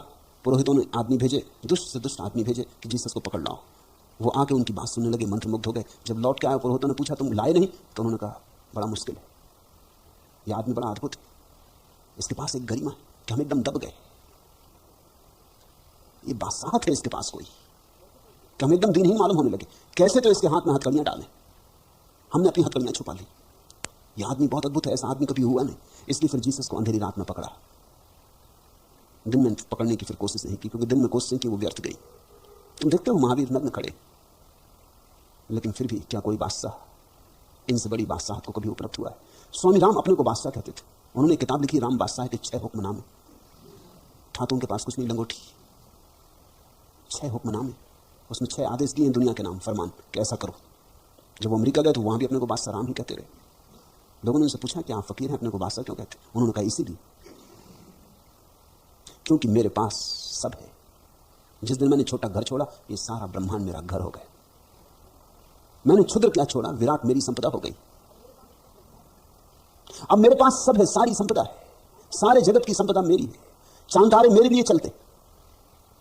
A: पुरोहितों ने आदमी भेजे, दुष्ट से दुष्ट आदमी भेजे कि जीसस को पकड़ लाओ। वो आके उनकी बात सुनने लगे, मंत्रमुग्ध हो गए। जब लौट के आए, पुरोहितों ने पूछा तुम लाए नहीं? तो उन्होंने कहा बड़ा मुश्किल है, यह आदमी बड़ा अद्भुत है, इसके पास एक गरिमा है, कि हम एकदम दब गए। ये बादशाहत है इसके पास कोई, कि हम एकदम दिनहीन मालूम होने लगे। कैसे? तो इसके हाथ में हथकड़ियां डालें, हमने अपनी हथकड़ियां छुपा ली। यह आदमी बहुत अद्भुत है, ऐसा आदमी कभी हुआ नहीं। इसलिए फिर जीसस को अंधेरी रात में पकड़ा, दिन में पकड़ने की फिर कोशिश नहीं की, क्योंकि दिन में कोशिश की वो व्यर्थ गई। तुम देखते हो महावीर नग्न खड़े, लेकिन फिर भी क्या कोई बादशाह इनसे बड़ी बादशाह को कभी उपलब्ध हुआ है? स्वामी राम अपने को बादशाह कहते थे। उन्होंने किताब लिखी राम बादशाह के 6 हुक्मनामे। था तो उनके पास कुछ नहीं, लंगोटी। 6 हुक्मनामे, उसमें 6 आदेश दिए दुनिया के नाम, फरमान कि ऐसा करो। जब वो अमेरिका गए तो वहां भी अपने को बादशाह राम ही कहते रहे। लोगों ने उनसे पूछा कि आप फकीर हैं, अपने को बादशाह क्यों कहते? उन्होंने कहा इसीलिए क्योंकि मेरे पास सब है। जिस दिन मैंने छोटा घर छोड़ा, ये सारा ब्रह्मांड मेरा घर हो गया। मैंने क्षुद्र क्या छोड़ा, विराट मेरी संपदा हो गई। अब मेरे पास सब है, सारी संपदा है, सारे जगत की संपदा मेरी है। चांद तारे मेरे लिए चलते,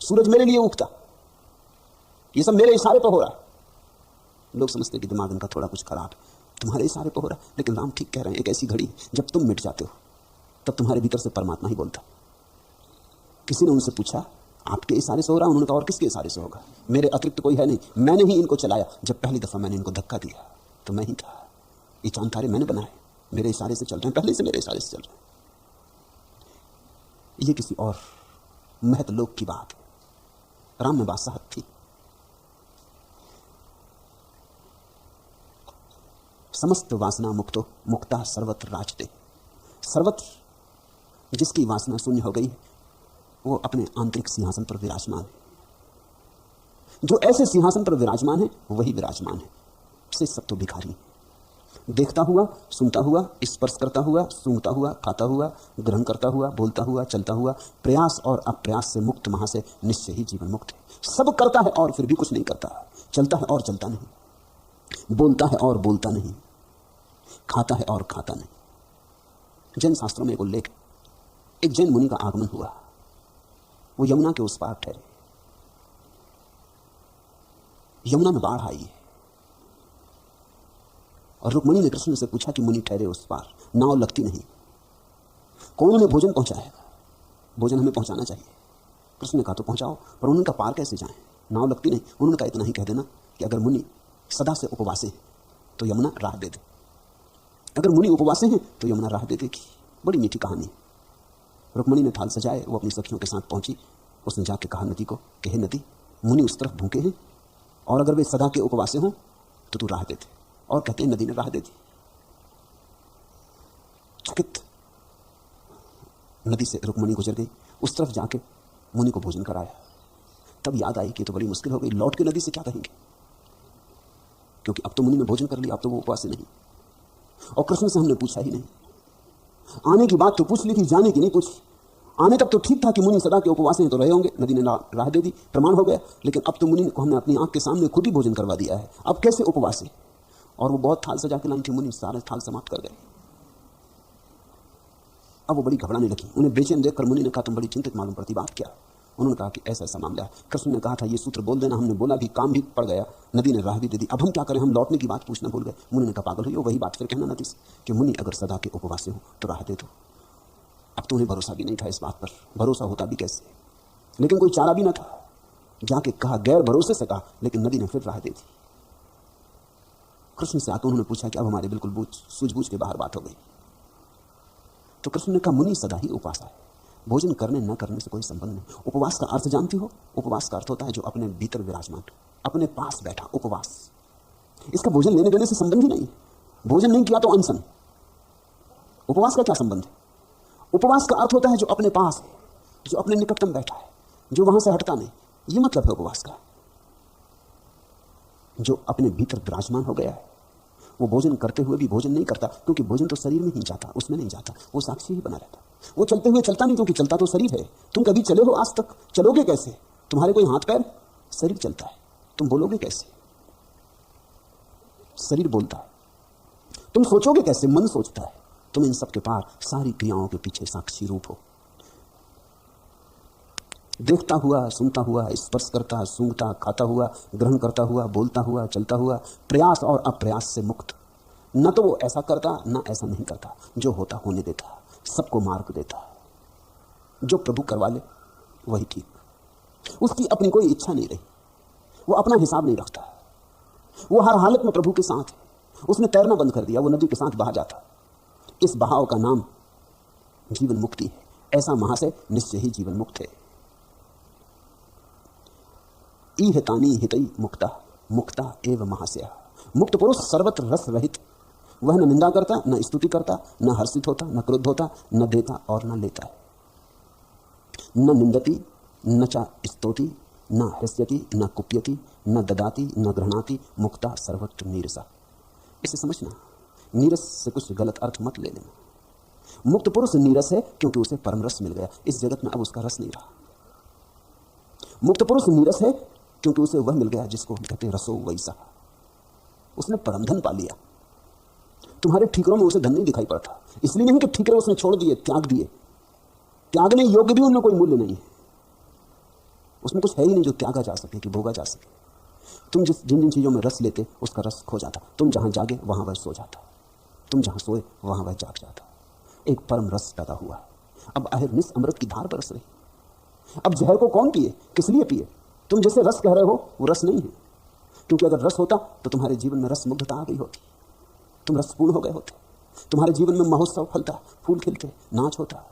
A: सूरज मेरे लिए उगता, ये सब मेरे इशारे पर हो रहा। लोग समझते कि दिमाग इनका थोड़ा कुछ खराब है, तुम्हारे इशारे पर हो रहा। लेकिन राम ठीक कह रहे हैं, एक ऐसी घड़ी जब तुम मिट जाते हो तब तुम्हारे भीतर से परमात्मा ही बोलता। किसी ने उनसे पूछा आपके इशारे से हो रहा? उन्होंने कहा और किसके इशारे से होगा, मेरे अतिरिक्त कोई है नहीं, मैंने ही इनको चलाया। जब पहली दफा मैंने इनको धक्का दिया तो मैं ही था। ये चांद तारे मैंने बनाए, मेरे इशारे से चल रहे हैं, पहले से मेरे इशारे से चल रहे हैं। ये किसी और महत लोक की बात है। राम में बादशाहत थी। समस्त वासना मुक्तो मुक्ता सर्वत्र राजते। सर्वत्र जिसकी वासना शून्य हो गई है वो अपने आंतरिक सिंहासन पर विराजमान है। जो ऐसे सिंहासन पर विराजमान है वही विराजमान है, से सब तो भिखारी है। देखता हुआ, सुनता हुआ, स्पर्श करता हुआ, सूंघता हुआ, खाता हुआ, ग्रहण करता हुआ, बोलता हुआ, चलता हुआ, प्रयास और अप्रयास से मुक्त महा से निश्चय ही जीवन मुक्त है। सब करता है और फिर भी कुछ नहीं करता, चलता है और चलता नहीं, बोलता है और बोलता नहीं, खाता है और खाता नहीं। जैन शास्त्रों में एक उल्लेख, एक जैन मुनि का आगमन हुआ। वो यमुना के उस पार ठहरे। यमुना में बाढ़ आई है और रुक्मिणी ने कृष्ण से पूछा कि मुनि ठहरे उस पार, नाव लगती नहीं, कौन उन्हें भोजन पहुंचाएगा? भोजन हमें पहुंचाना चाहिए। कृष्ण ने कहा तो पहुंचाओ, पर उनका पार कैसे जाएं? नाव लगती नहीं। उन्होंने कहा इतना ही कह देना कि अगर मुनि सदा से उपवासी हैं तो यमुना राह दे दे। अगर मुनि उपवासी हैं तो यमुना राह दे देगी। बड़ी मीठी कहानी। रुक्मिणी ने थाल सजाए, वो अपनी सखियों के साथ पहुंची। उसने जाके कहा नदी को कि हे नदी, मुनि उस तरफ भूखे हैं और अगर वे सदा के उपवासी हों तो तू राह दे दे। और कहते हैं नदी ने राह दे दी। चकित नदी से रुक्मिणी गुजर गई, उस तरफ जाके मुनि को भोजन कराया। तब याद आई कि तो बड़ी मुश्किल हो गई, लौट के नदी से क्या कहेंगे, क्योंकि अब तो मुनि ने भोजन कर लिया, अब तो वो उपवासी नहीं। और कृष्ण से हमने पूछा ही नहीं। आने की बात तो पूछ ली थी, जाने की नहीं पूछी। आने तक तो ठीक था कि मुनि सदा के उपवास हैं तो रहे होंगे, नदी ने राह दे दी, प्रमाण हो गया। लेकिन अब तो मुनि को हमने अपनी आंख के सामने खुद ही भोजन करवा दिया है, अब कैसे उपवास है? और वो बहुत थाल सजा के लाई थी, मुनि सारे थाल समाप्त कर गए। अब वो बड़ी घबराने लगी। उन्हें बेचैन देखकर मुनि ने कहा तुम बड़ी चिंतित मालूम पड़ती, बात क्या? उन्होंने कहा कि ऐसा ऐसा मामला है। कृष्ण ने कहा था ये सूत्र बोल देना, हमने बोला भी, काम भी पड़ गया, नदी ने राह भी दे दी, अब हम क्या करें? हम लौटने की बात पूछना भूल गए। मुनि ने कहा पागल हुई हो, वही बात फिर कहना नदी से कि मुनि अगर सदा के उपवासी हो तो राह दे दो। अब तो उन्हें भरोसा भी नहीं था इस बात पर, भरोसा होता भी कैसे, लेकिन कोई चारा भी न था। जाके कहा, गैर भरोसे से कहा, लेकिन नदी ने फिर राह दे दी। कृष्ण से आकर उन्होंने पूछा कि अब हमारे बिल्कुल सूझबूझ के बाहर बात हो गई। तो कृष्ण ने कहा मुनि सदा ही उपवासा है, भोजन करने न करने से कोई संबंध नहीं। उपवास का अर्थ जानती हो? उपवास का अर्थ होता है जो अपने भीतर विराजमान, अपने पास बैठा, उपवास। इसका भोजन लेने देने से संबंध ही नहीं है। भोजन नहीं किया तो अनशन। उपवास का क्या संबंध है? उपवास का अर्थ होता है जो अपने पास है, जो अपने निकटतम बैठा है, जो वहां से हटता नहीं। ये मतलब है उपवास का। जो अपने भीतर विराजमान हो गया है वो भोजन करते हुए भी भोजन नहीं करता, क्योंकि भोजन तो शरीर में ही जाता, उसमें नहीं जाता, वो साक्षी ही बना रहता। वो चलते हुए चलता नहीं, क्योंकि चलता तो शरीर है। तुम कभी चले हो आज तक? चलोगे कैसे? तुम्हारे कोई हाथ पैर? शरीर चलता है। तुम बोलोगे कैसे? शरीर बोलता है। तुम सोचोगे कैसे? मन सोचता है। तुम इन सब के पार सारी क्रियाओं के पीछे साक्षी रूप हो। देखता हुआ, सुनता हुआ, स्पर्श करता, सूंघता, खाता हुआ, ग्रहण करता हुआ, बोलता हुआ, चलता हुआ, प्रयास और अप्रयास से मुक्त। न तो वो ऐसा करता, न ऐसा नहीं करता, जो होता होने देता, सबको मार्ग देता। जो प्रभु करवा ले वही ठीक। उसकी अपनी कोई इच्छा नहीं रही, वो अपना हिसाब नहीं रखता, वो हर हालत में प्रभु के साथ है। उसने तैरना बंद कर दिया, वो नदी के साथ बहा जाता। इस बहाव का नाम जीवन मुक्ति है। ऐसा महाशय निश्चय ही जीवन मुक्त है। ईहतानी हितई मुक्ता मुक्ता एव महाशय। मुक्त पुरुष सर्वत्र रस रहित, वह न निंदा करता, न स्तुति करता, न हर्षित होता, न क्रुद्ध होता, न देता और न लेता है। न निंदती न चा स्तोति, न हृष्यति न कुप्यति, न ददाति न गृह्णाति, मुक्ता सर्वत्र नीरसा। इसे समझना, नीरस से कुछ गलत अर्थ मत ले लेना। मुक्त पुरुष नीरस है क्योंकि उसे परम रस मिल गया। इस जगत में अब उसका रस नहीं रहा। मुक्त पुरुष नीरस है क्योंकि उसे वह मिल गया जिसको कहते रसो वैसा। उसने परम धन पा लिया। तुम्हारे ठीकरों में उसे धन नहीं दिखाई पड़ता, इसलिए नहीं कि ठीकरे उसने छोड़ दिए, त्याग दिए। त्यागने योग्य भी उनमें कोई मूल्य नहीं है। उसमें कुछ है ही नहीं जो त्यागा जा सके, कि भोगा जा सके। तुम जिन जिन चीजों में रस लेते उसका रस खो जाता। तुम जहां जागे वहां वह सो जाता, तुम जहां सोए वहां वह जाग जाता। एक परम रस पैदा हुआ। अब अहिर्निश अमृत की धार बरस रही। अब जहर को कौन पिए, किस लिए पिए? तुम जैसे रस कह रहे हो वो रस नहीं है, क्योंकि अगर रस होता तो तुम्हारे जीवन में रस मुग्धता आ गई होती, तुम रसपूर्ण हो गए होते। तुम्हारे जीवन में महोत्सव फलता, फूल खिलते, नाच होता,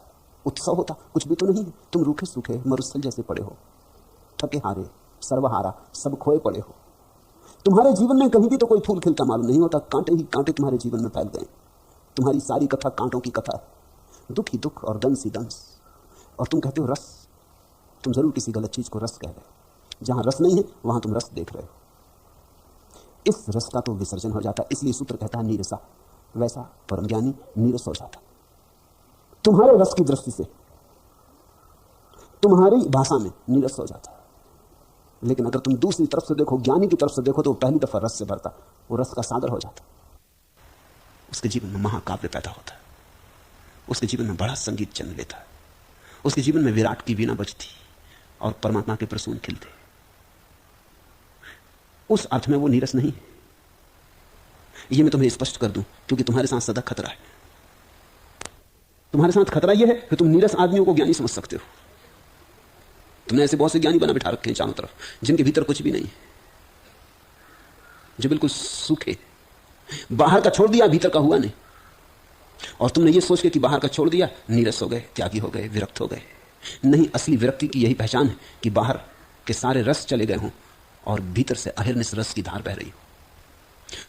A: उत्सव होता। कुछ भी तो नहीं है। तुम रूखे सूखे मरुस्थल जैसे पड़े हो, थके हारे, सर्वहारा, सब खोए पड़े हो। तुम्हारे जीवन में कहीं भी तो कोई फूल खिलता मालूम नहीं होता। कांटे ही कांटे तुम्हारे जीवन में फैल गए। तुम्हारी सारी कथा कांटों की कथा है, दुख ही दुख और दंस ही दंस। और तुम कहते हो रस। तुम जरूर किसी गलत चीज को रस कह रहे हो। जहां रस नहीं है वहां तुम रस देख रहे हो। इस रस का तो विसर्जन हो जाता। इसलिए सूत्र कहता है नीरसा। वैसा परम ज्ञानी नीरस हो जाता तुम्हारे रस की दृष्टि से, तुम्हारी भाषा में नीरस हो जाता। लेकिन अगर तुम दूसरी तरफ से देखो, ज्ञानी की तरफ से देखो, तो पहली दफा रस से भरता, वो रस का सागर हो जाता। उसके जीवन में महाकाव्य पैदा होता है। उसके जीवन में बड़ा संगीत जन्म लेता है। उसके जीवन में विराट की वीणा बजती और परमात्मा के प्रसून खिलते। उस अर्थ में वो नीरस नहीं है। ये मैं तुम्हें स्पष्ट कर दूं, क्योंकि तुम्हारे साथ सदा खतरा है। तुम्हारे साथ खतरा यह है कि तुम नीरस आदमियों को ज्ञानी समझ सकते हो। तुमने ऐसे बहुत से ज्ञानी बना बिठा रखे हैं चारों तरफ, जिनके भीतर कुछ भी नहीं है, जो बिल्कुल सूखे। बाहर का छोड़ दिया, भीतर का हुआ नहीं। और तुमने ये सोच के कि बाहर का छोड़ दिया, नीरस हो गए, त्यागी हो गए, विरक्त हो गए। नहीं, असली विरक्ति की यही पहचान है कि बाहर के सारे रस चले गए हों और भीतर से अहिर्निश रस की धार बह रही हो।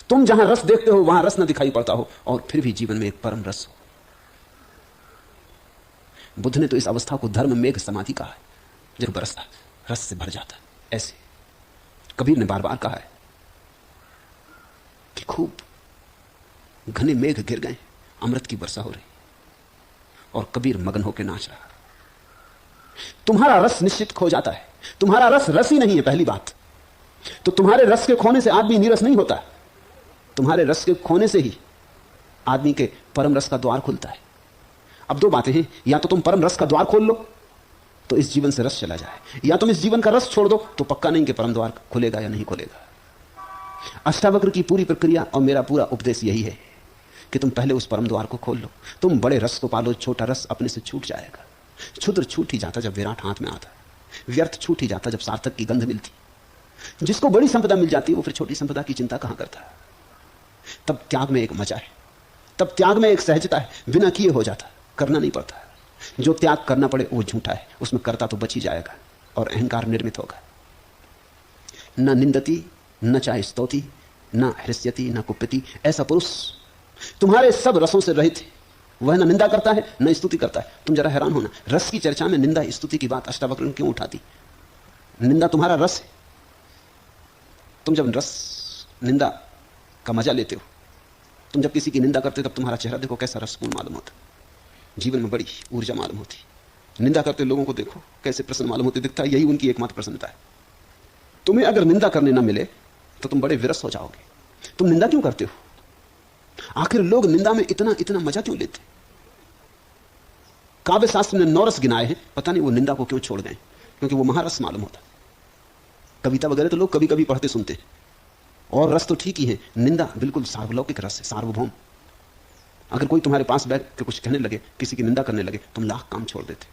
A: तुम जहां रस देखते हो वहां रस न दिखाई पड़ता हो, और फिर भी जीवन में एक परम रस हो। बुद्ध ने तो इस अवस्था को धर्म मेघ समाधि कहा है, जब बरसता रस से भर जाता। ऐसे कबीर ने बार बार कहा है कि खूब घने मेघ गिर गए, अमृत की वर्षा हो रही, और कबीर मगन होकर नाच रहा। तुम्हारा रस निश्चित खो जाता है। तुम्हारा रस रस ही नहीं है, पहली बात तो। तुम्हारे रस के खोने से आदमी नीरस नहीं होता। तुम्हारे रस के खोने से ही आदमी के परम रस का द्वार खुलता है। अब दो बातें हैं, या तो तुम परम रस का द्वार खोल लो तो इस जीवन से रस चला जाए, या तुम इस जीवन का रस छोड़ दो तो पक्का नहीं कि परम द्वार खुलेगा या नहीं खुलेगा। अष्टावक्र की पूरी प्रक्रिया और मेरा पूरा उपदेश यही है कि तुम पहले उस परम द्वार को खोल लो। तुम बड़े रस को पालो, छोटा रस अपने से छूट जाएगा। क्षुद्र छूट ही जाता जब विराट हाथ में आता, व्यर्थ छूट ही जाता जब सार्थक की गंध मिलती। जिसको बड़ी संपदा मिल जाती है वो फिर छोटी संपदा की चिंता कहां करता है। तब त्याग में एक मजा है, तब त्याग में एक सहजता है, बिना किए हो जाता, करना नहीं पड़ता। जो त्याग करना पड़े वो झूठा है, उसमें करता तो बच ही जाएगा और अहंकार निर्मित होगा। न निंदती न चाहे स्तौति, न हृष्यति न कुप्यति। ऐसा पुरुष तुम्हारे सब रसों से रहित है। वह न निंदा करता है न स्तुति करता है। तुम जरा हैरान होना, रस की चर्चा में निंदा स्तुति की बात अष्टावक्र ने क्यों उठाती? निंदा तुम्हारा रस है। तुम जब रस निंदा का मजा लेते हो, तुम जब किसी की निंदा करते हो, तब तुम्हारा चेहरा देखो कैसा रसपूर्ण मालूम होता, जीवन में बड़ी ऊर्जा मालूम होती। निंदा करते लोगों को देखो कैसे प्रसन्न मालूम होते, दिखता है यही उनकी एकमात्र प्रसन्नता है। तुम्हें अगर निंदा करने ना मिले तो तुम बड़े विरस हो जाओगे। तुम निंदा क्यों करते हो? आखिर लोग निंदा में इतना इतना मजा क्यों लेते? काव्य शास्त्र ने 9 रस गिनाए हैं, पता नहीं वो निंदा को क्यों छोड़ गए, क्योंकि वो महारस मालूम होता। कविता वगैरह तो लोग कभी कभी पढ़ते सुनते हैं, और रस तो ठीक ही है, निंदा बिल्कुल सार्वलौकिक रस है, सार्वभौम। अगर कोई तुम्हारे पास बैठ के कुछ कहने लगे, किसी की निंदा करने लगे, तुम लाख काम छोड़ देते।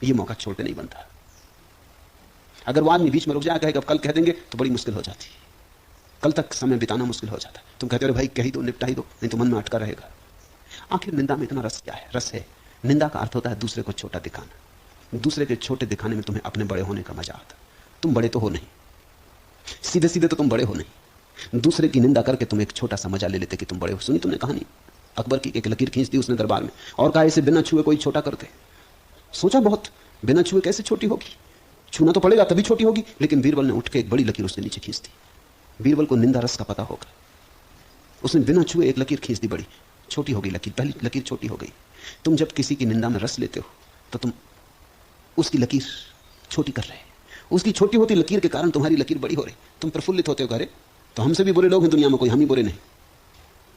A: ये मौका छोड़ते नहीं बनता। अगर वो आदमी बीच में रुक जाए, कहे अब कल कह देंगे, तो बड़ी मुश्किल हो जाती। कल तक समय बिताना मुश्किल हो जाता। तुम कहते हो भाई कह ही दो, निपटा ही दो, नहीं तो मन में अटका रहेगा। आखिर निंदा में इतना रस क्या है? रस है, निंदा का अर्थ होता है दूसरे को छोटा दिखाना। दूसरे के छोटे दिखाने में तुम्हें अपने बड़े होने का मजा आता। तुम बड़े तो हो नहीं, सीधे सीधे तो तुम बड़े हो नहीं। दूसरे की निंदा करके तुम एक छोटा सा मजा ले लेते कि तुम बड़े हो। सुनी तुमने कहानी अकबर की? एक लकीर खींच दी उसने दरबार में और कहा इसे बिना छुए कोई छोटा करते। सोचा बहुत, बिना छुए कैसे छोटी होगी? छूना तो पड़ेगा तभी छोटी होगी। लेकिन बीरबल ने उठ के एक बड़ी लकीर उसने नीचे खींच दी। बीरबल को निंदा रस का पता होगा। उसने बिना छुए एक लकीर खींच दी, बड़ी छोटी हो गई लकीर, पहली लकीर छोटी हो गई। तुम जब किसी की निंदा में रस लेते हो तो तुम उसकी लकीर छोटी कर रहे हैं। उसकी छोटी होती लकीर के कारण तुम्हारी लकीर बड़ी हो रही। तुम प्रफुल्लित होते हो, अरे तो हमसे भी बुरे लोग हैं दुनिया में, कोई हम ही बुरे नहीं,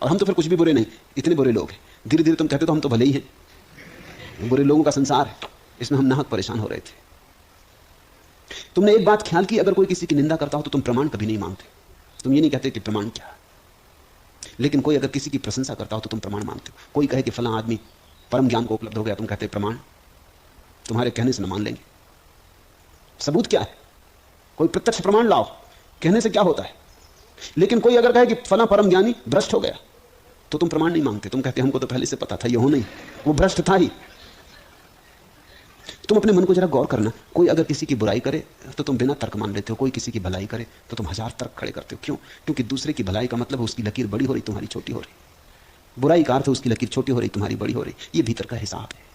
A: और हम तो फिर कुछ भी बुरे नहीं, इतने बुरे लोग हैं। धीरे धीरे तुम कहते तो हम तो भले ही हैं। बुरे लोगों का संसार है, इसमें हम नाहक परेशान हो रहे थे। तुमने एक बात ख्याल की, अगर कोई किसी की निंदा करता हो तो तुम प्रमाण कभी नहीं मांगते। तुम ये नहीं कहते कि प्रमाण क्या। लेकिन कोई अगर किसी की प्रशंसा करता हो तो तुम प्रमाण मांगते हो। कोई कहे कि फलां आदमी परम ज्ञान को उपलब्ध हो गया, तुम कहते प्रमाण। तुम्हारे कहने से न मान लेंगे। सबूत क्या है? कोई प्रत्यक्ष प्रमाण लाओ, कहने से क्या होता है। लेकिन कोई अगर कहे कि फलां परम ज्ञानी भ्रष्ट हो गया तो तुम प्रमाण नहीं मांगते। तुम कहते हमको तो पहले से पता था, ये हो नहीं, वो भ्रष्ट था ही। तुम अपने मन को जरा गौर करना। कोई अगर किसी की बुराई करे तो तुम बिना तर्क मान लेते हो। कोई किसी की भलाई करे तो तुम हजार तर्क खड़े करते हो। क्यों? क्योंकि दूसरे की भलाई का मतलब उसकी लकीर बड़ी हो रही, तुम्हारी छोटी हो रही। बुराई का अर्थ उसकी लकीर छोटी हो रही, तुम्हारी बड़ी हो रही। ये भीतर का हिसाब है।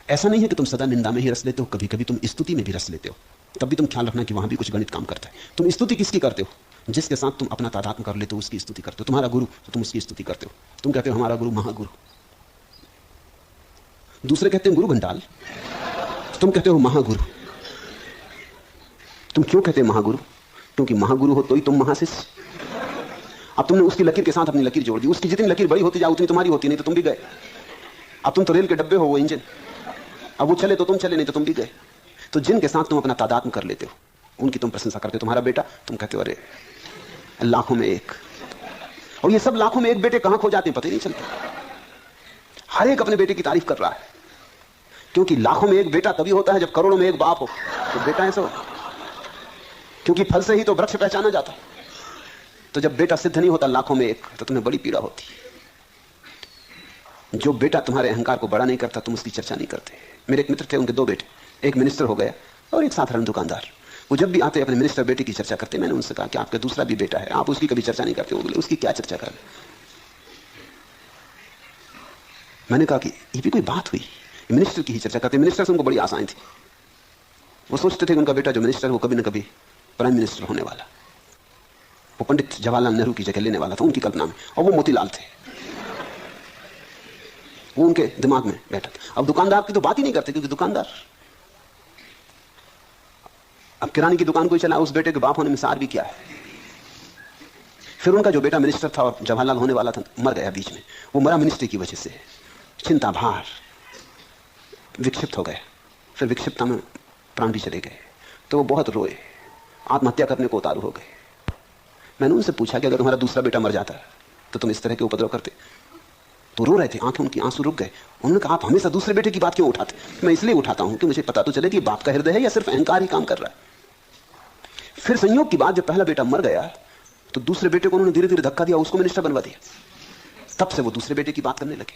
A: ऐसा नहीं है कि तुम सदा निंदा में ही रस लेते हो, कभी कभी तुम स्तुति में भी रस लेते हो। तब भी तुम ख्याल रखना कि वहां भी कुछ गणित काम करता है। तुम स्तुति किसकी करते हो? जिसके साथ तुम अपना तादात्म्य कर लेते हो उसकी स्तुति करते हो। तुम्हारा गुरु तो तुम उसकी स्तुति करते हो। तुम कहते हो हमारा गुरु महागुरु। दूसरे कहते हैं गुरु घंटाल, तुम कहते हो महागुरु। तुम क्यों कहते हैं महागुरु? क्योंकि महागुरु हो तो ही तुम महाशिष्य। अब तुमने उसकी लकीर के साथ अपनी लकीर जोड़ दी। उसकी जितनी लकीर बड़ी होती जाए उतनी तुम्हारी होती, नहीं तो तुम भी गए। अब तुम तो रेल के डब्बे हो, वो इंजन। अब वो चले तो तुम चले, नहीं तो तुम भी गए। तो जिनके साथ तुम अपना तादात्म्य कर लेते हो उनकी तुम प्रशंसा करते हो। तुम्हारा बेटा, तुम कहते हो अरे लाखों में एक। और ये सब लाखों में एक बेटे कहां खो जाते हैं पता ही नहीं चलता। हर एक अपने बेटे की तारीफ कर रहा है, क्योंकि लाखों में एक बेटा तभी होता है जब करोड़ों में एक बाप हो। तो बेटा ऐसा हो, क्योंकि फल से ही तो वृक्ष पहचाना जाता है। तो जब बेटा सिद्ध नहीं होता लाखों में एक, तो तुम्हें बड़ी पीड़ा होती। जो बेटा तुम्हारे अहंकार को बड़ा नहीं करता तुम उसकी चर्चा नहीं करते। मेरे एक मित्र थे, उनके दो बेटे, एक मिनिस्टर हो गया और एक साधारण दुकानदार। वो जब भी आते अपने मिनिस्टर बेटे की चर्चा करते। मैंने उनसे कहा कि आपका दूसरा भी बेटा है, आप उसकी कभी चर्चा नहीं करते। वो बोले उसकी क्या चर्चा कर। मैंने कहा कि ये भी कोई बात हुई, मिनिस्टर की ही चर्चा करते। मिनिस्टर से उनको बड़ी आशाएं थी। वो सोचते थे कि उनका बेटा जो मिनिस्टर वो कभी न कभी प्राइम मिनिस्टर होने वाला, वो पंडित जवाहरलाल नेहरू की जगह लेने वाला था उनकी कल्पना में। और वो मोतीलाल थे, वो उनके दिमाग में बैठा था। अब दुकानदार की तो बात ही नहीं करते, क्योंकि दुकानदार अब किराने की दुकान कोई चला, उस बेटे के बाप होने में सार भी क्या है। फिर उनका जो बेटा मिनिस्टर था और जवाहरलाल होने वाला था मर गया बीच में। वो मरा मिनिस्ट्री की वजह से, चिंता भार, विक्षिप्त हो गए। फिर विक्षिप्तता में प्राण भी चले गए। तो वो बहुत रोए, आत्महत्या करने को उतारू हो गए। मैंने उनसे पूछा कि अगर तुम्हारा दूसरा बेटा मर जाता तो तुम इस तरह के उपद्रव करते? तो रो रहे थे, आंखें उनकी आंसू रुक गए। उन्होंने कहा आप हमेशा दूसरे बेटे की बात क्यों उठाते? मैं इसलिए उठाता हूं कि मुझे पता तो चले कि बाप का हृदय है या सिर्फ अहंकार ही काम कर रहा है। फिर संयोग की बात, जब पहला बेटा मर गया तो दूसरे बेटे को उन्होंने धीरे धीरे धक्का दिया, उसको मिनिस्टर बनवा दिया। तब से वो दूसरे बेटे की बात करने लगे।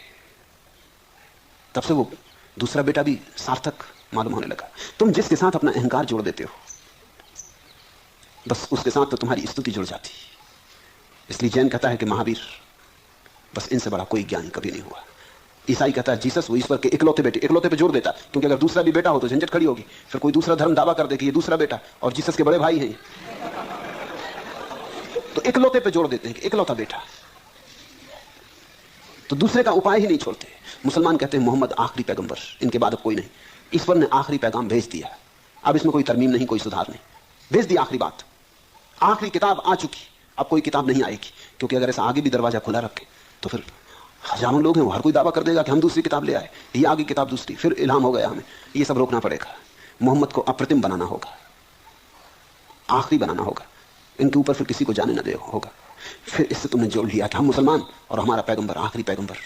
A: तब से वो दूसरा बेटा भी सार्थक मालूम होने लगा। तुम जिसके साथ अपना अहंकार जोड़ देते हो बस उसके साथ तो तुम्हारी स्तुति जुड़ जाती। इसलिए जैन कहता है कि महावीर बस इनसे बड़ा कोई ज्ञानी कभी नहीं हुआ। ईसाई कहता है जीसस वो ईश्वर के इकलौते बेटे, इकलौते पे जोड़ देता, क्योंकि अगर दूसरा भी बेटा हो तो झंझट खड़ी होगी। फिर कोई दूसरा धर्म दावा कर दे कि ये दूसरा बेटा और जीसस के बड़े भाई हैं, तो इकलौते पे जोड़ देते हैं कि इकलौता बेटा। तो दूसरे का उपाय ही नहीं छोड़ते। मुसलमान कहते हैं मोहम्मद आखिरी पैगंबर, इनके बाद अब कोई नहीं। ईश्वर ने आखिरी पैगाम भेज दिया, अब इसमें कोई तरमीम नहीं, कोई सुधार नहीं। भेज दी आखिरी बात, आखिरी किताब आ चुकी, अब कोई किताब नहीं आएगी। क्योंकि अगर ऐसा आगे भी दरवाजा खुला रखे तो फिर हजारों लोग हैं, हर कोई दावा कर देगा कि हम दूसरी किताब ले आए, ये आगे किताब दूसरी, फिर इल्हाम हो गया हमें। ये सब रोकना पड़ेगा। मोहम्मद को अप्रतिम बनाना होगा, आखिरी बनाना होगा, इनके ऊपर फिर किसी को जाने न दे होगा। फिर इससे तुमने जोड़ लिया कि हम मुसलमान और हमारा पैगंबर आखिरी पैगंबर।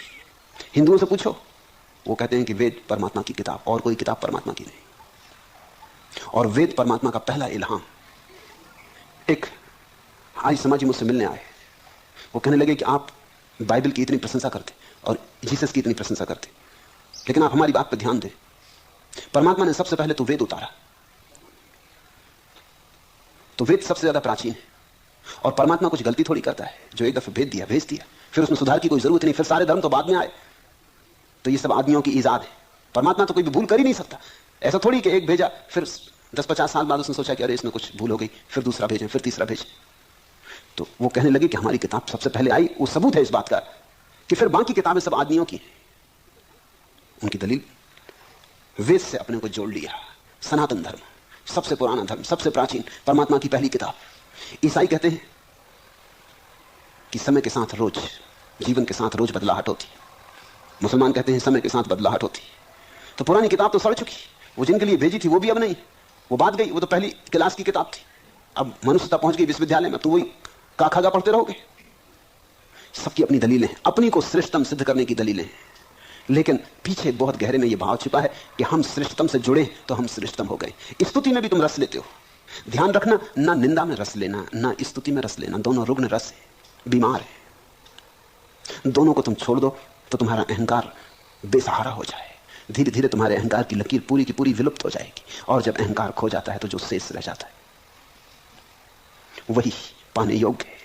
A: हिंदुओं से पूछो, वो कहते हैं कि वेद परमात्मा की किताब, और कोई किताब परमात्मा की नहीं। और वेद परमात्मा का पहला इल्हाम। एक आज समाजी मुझसे मिलने आए, वो कहने लगे कि आप बाइबल की इतनी प्रशंसा करते और जीसस की इतनी प्रशंसा करते, लेकिन आप हमारी बात पर ध्यान दें, परमात्मा ने सबसे पहले तो वेद उतारा, तो वेद सबसे ज्यादा प्राचीन है। और परमात्मा कुछ गलती थोड़ी करता है, जो एक दफे भेज दिया भेज दिया, फिर उसमें सुधार की कोई जरूरत नहीं, फिर सारे धर्म तो बाद में आए। तो ये सब आदमियों की ईजाद है, परमात्मा तो कोई भी भूल कर ही नहीं सकता। ऐसा थोड़ी कि एक भेजा फिर 10-50 साल बाद उसने सोचा कि अरे इसमें कुछ भूल हो गई, फिर दूसरा भेजें, फिर तीसरा भेजें। तो वो कहने लगे कि हमारी किताब सबसे पहले आई। वो सबूत है इस बात का कि फिर बाकी किताबें सब आदमियों की हैं। उनकी दलील, वेद से अपने को जोड़ लिया, सनातन धर्म, सबसे पुराना धर्म, सबसे प्राचीन, परमात्मा की पहली किताब। ईसाई कहते हैं कि समय के साथ रोज, जीवन के साथ रोज बदलाहट होती। मुसलमान कहते हैं समय के साथ बदलाहट होती। तो पुरानी किताब तो सड़ चुकी, वो जिनके लिए भेजी थी वो भी अब नहीं, वो बात गई, वो तो पहली क्लास की किताब थी। अब मनुष्यता पहुंच गई विश्वविद्यालय में, तो वही काखागा पढ़ते रहोगे। सबकी अपनी दलीलें, अपनी को श्रेष्ठतम सिद्ध करने की दलीलें हैं, लेकिन पीछे बहुत गहरे में यह भाव छिपा है कि हम श्रेष्ठतम से जुड़े तो हम श्रेष्ठतम हो गए। स्तुति में भी तुम रस लेते हो, ध्यान रखना, ना निंदा में रस लेना ना स्तुति में रस लेना, दोनों रुग्ण रस है, बीमार है। दोनों को तुम छोड़ दो तो तुम्हारा अहंकार बेसहारा हो जाए, धीरे धीरे तुम्हारे अहंकार की लकीर पूरी की पूरी विलुप्त हो जाएगी। और जब अहंकार खो जाता है तो जो शेष रह जाता है वही पाने योग्य है।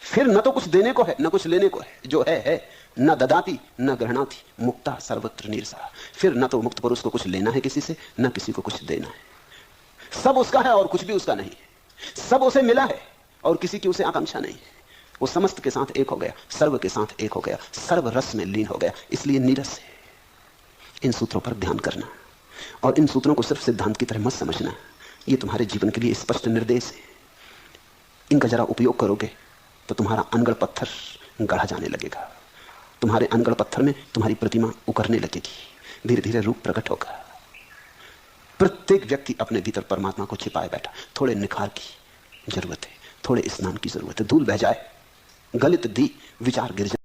A: फिर न तो कुछ देने को है न कुछ लेने को है, जो है न ददाती न ग्रहणाती, मुक्ता सर्वत्र निरसा। फिर न तो मुक्त पुरुष को कुछ लेना है किसी से, न किसी को कुछ देना है। सब उसका है और कुछ भी उसका नहीं है। सब उसे मिला है और किसी की उसे आकांक्षा नहीं है। वो समस्त के साथ एक हो गया, सर्व के साथ एक हो गया, सर्व रस में लीन हो गया, इसलिए नीरस है। इन सूत्रों पर ध्यान करना, और इन सूत्रों को सिर्फ सिद्धांत की तरह मत समझना, ये तुम्हारे जीवन के लिए स्पष्ट निर्देश है। इनका जरा उपयोग करोगे तो तुम्हारा अनगढ़ पत्थर गढ़ा जाने लगेगा, तुम्हारे अनगढ़ पत्थर में तुम्हारी प्रतिमा उकरने लगेगी, धीरे धीरे रूप प्रकट होगा। प्रत्येक व्यक्ति अपने भीतर परमात्मा को छिपाए बैठा। थोड़े निखार की जरूरत है, थोड़े स्नान की जरूरत है। धूल बह जाए, गलित दी विचार गिर जाए।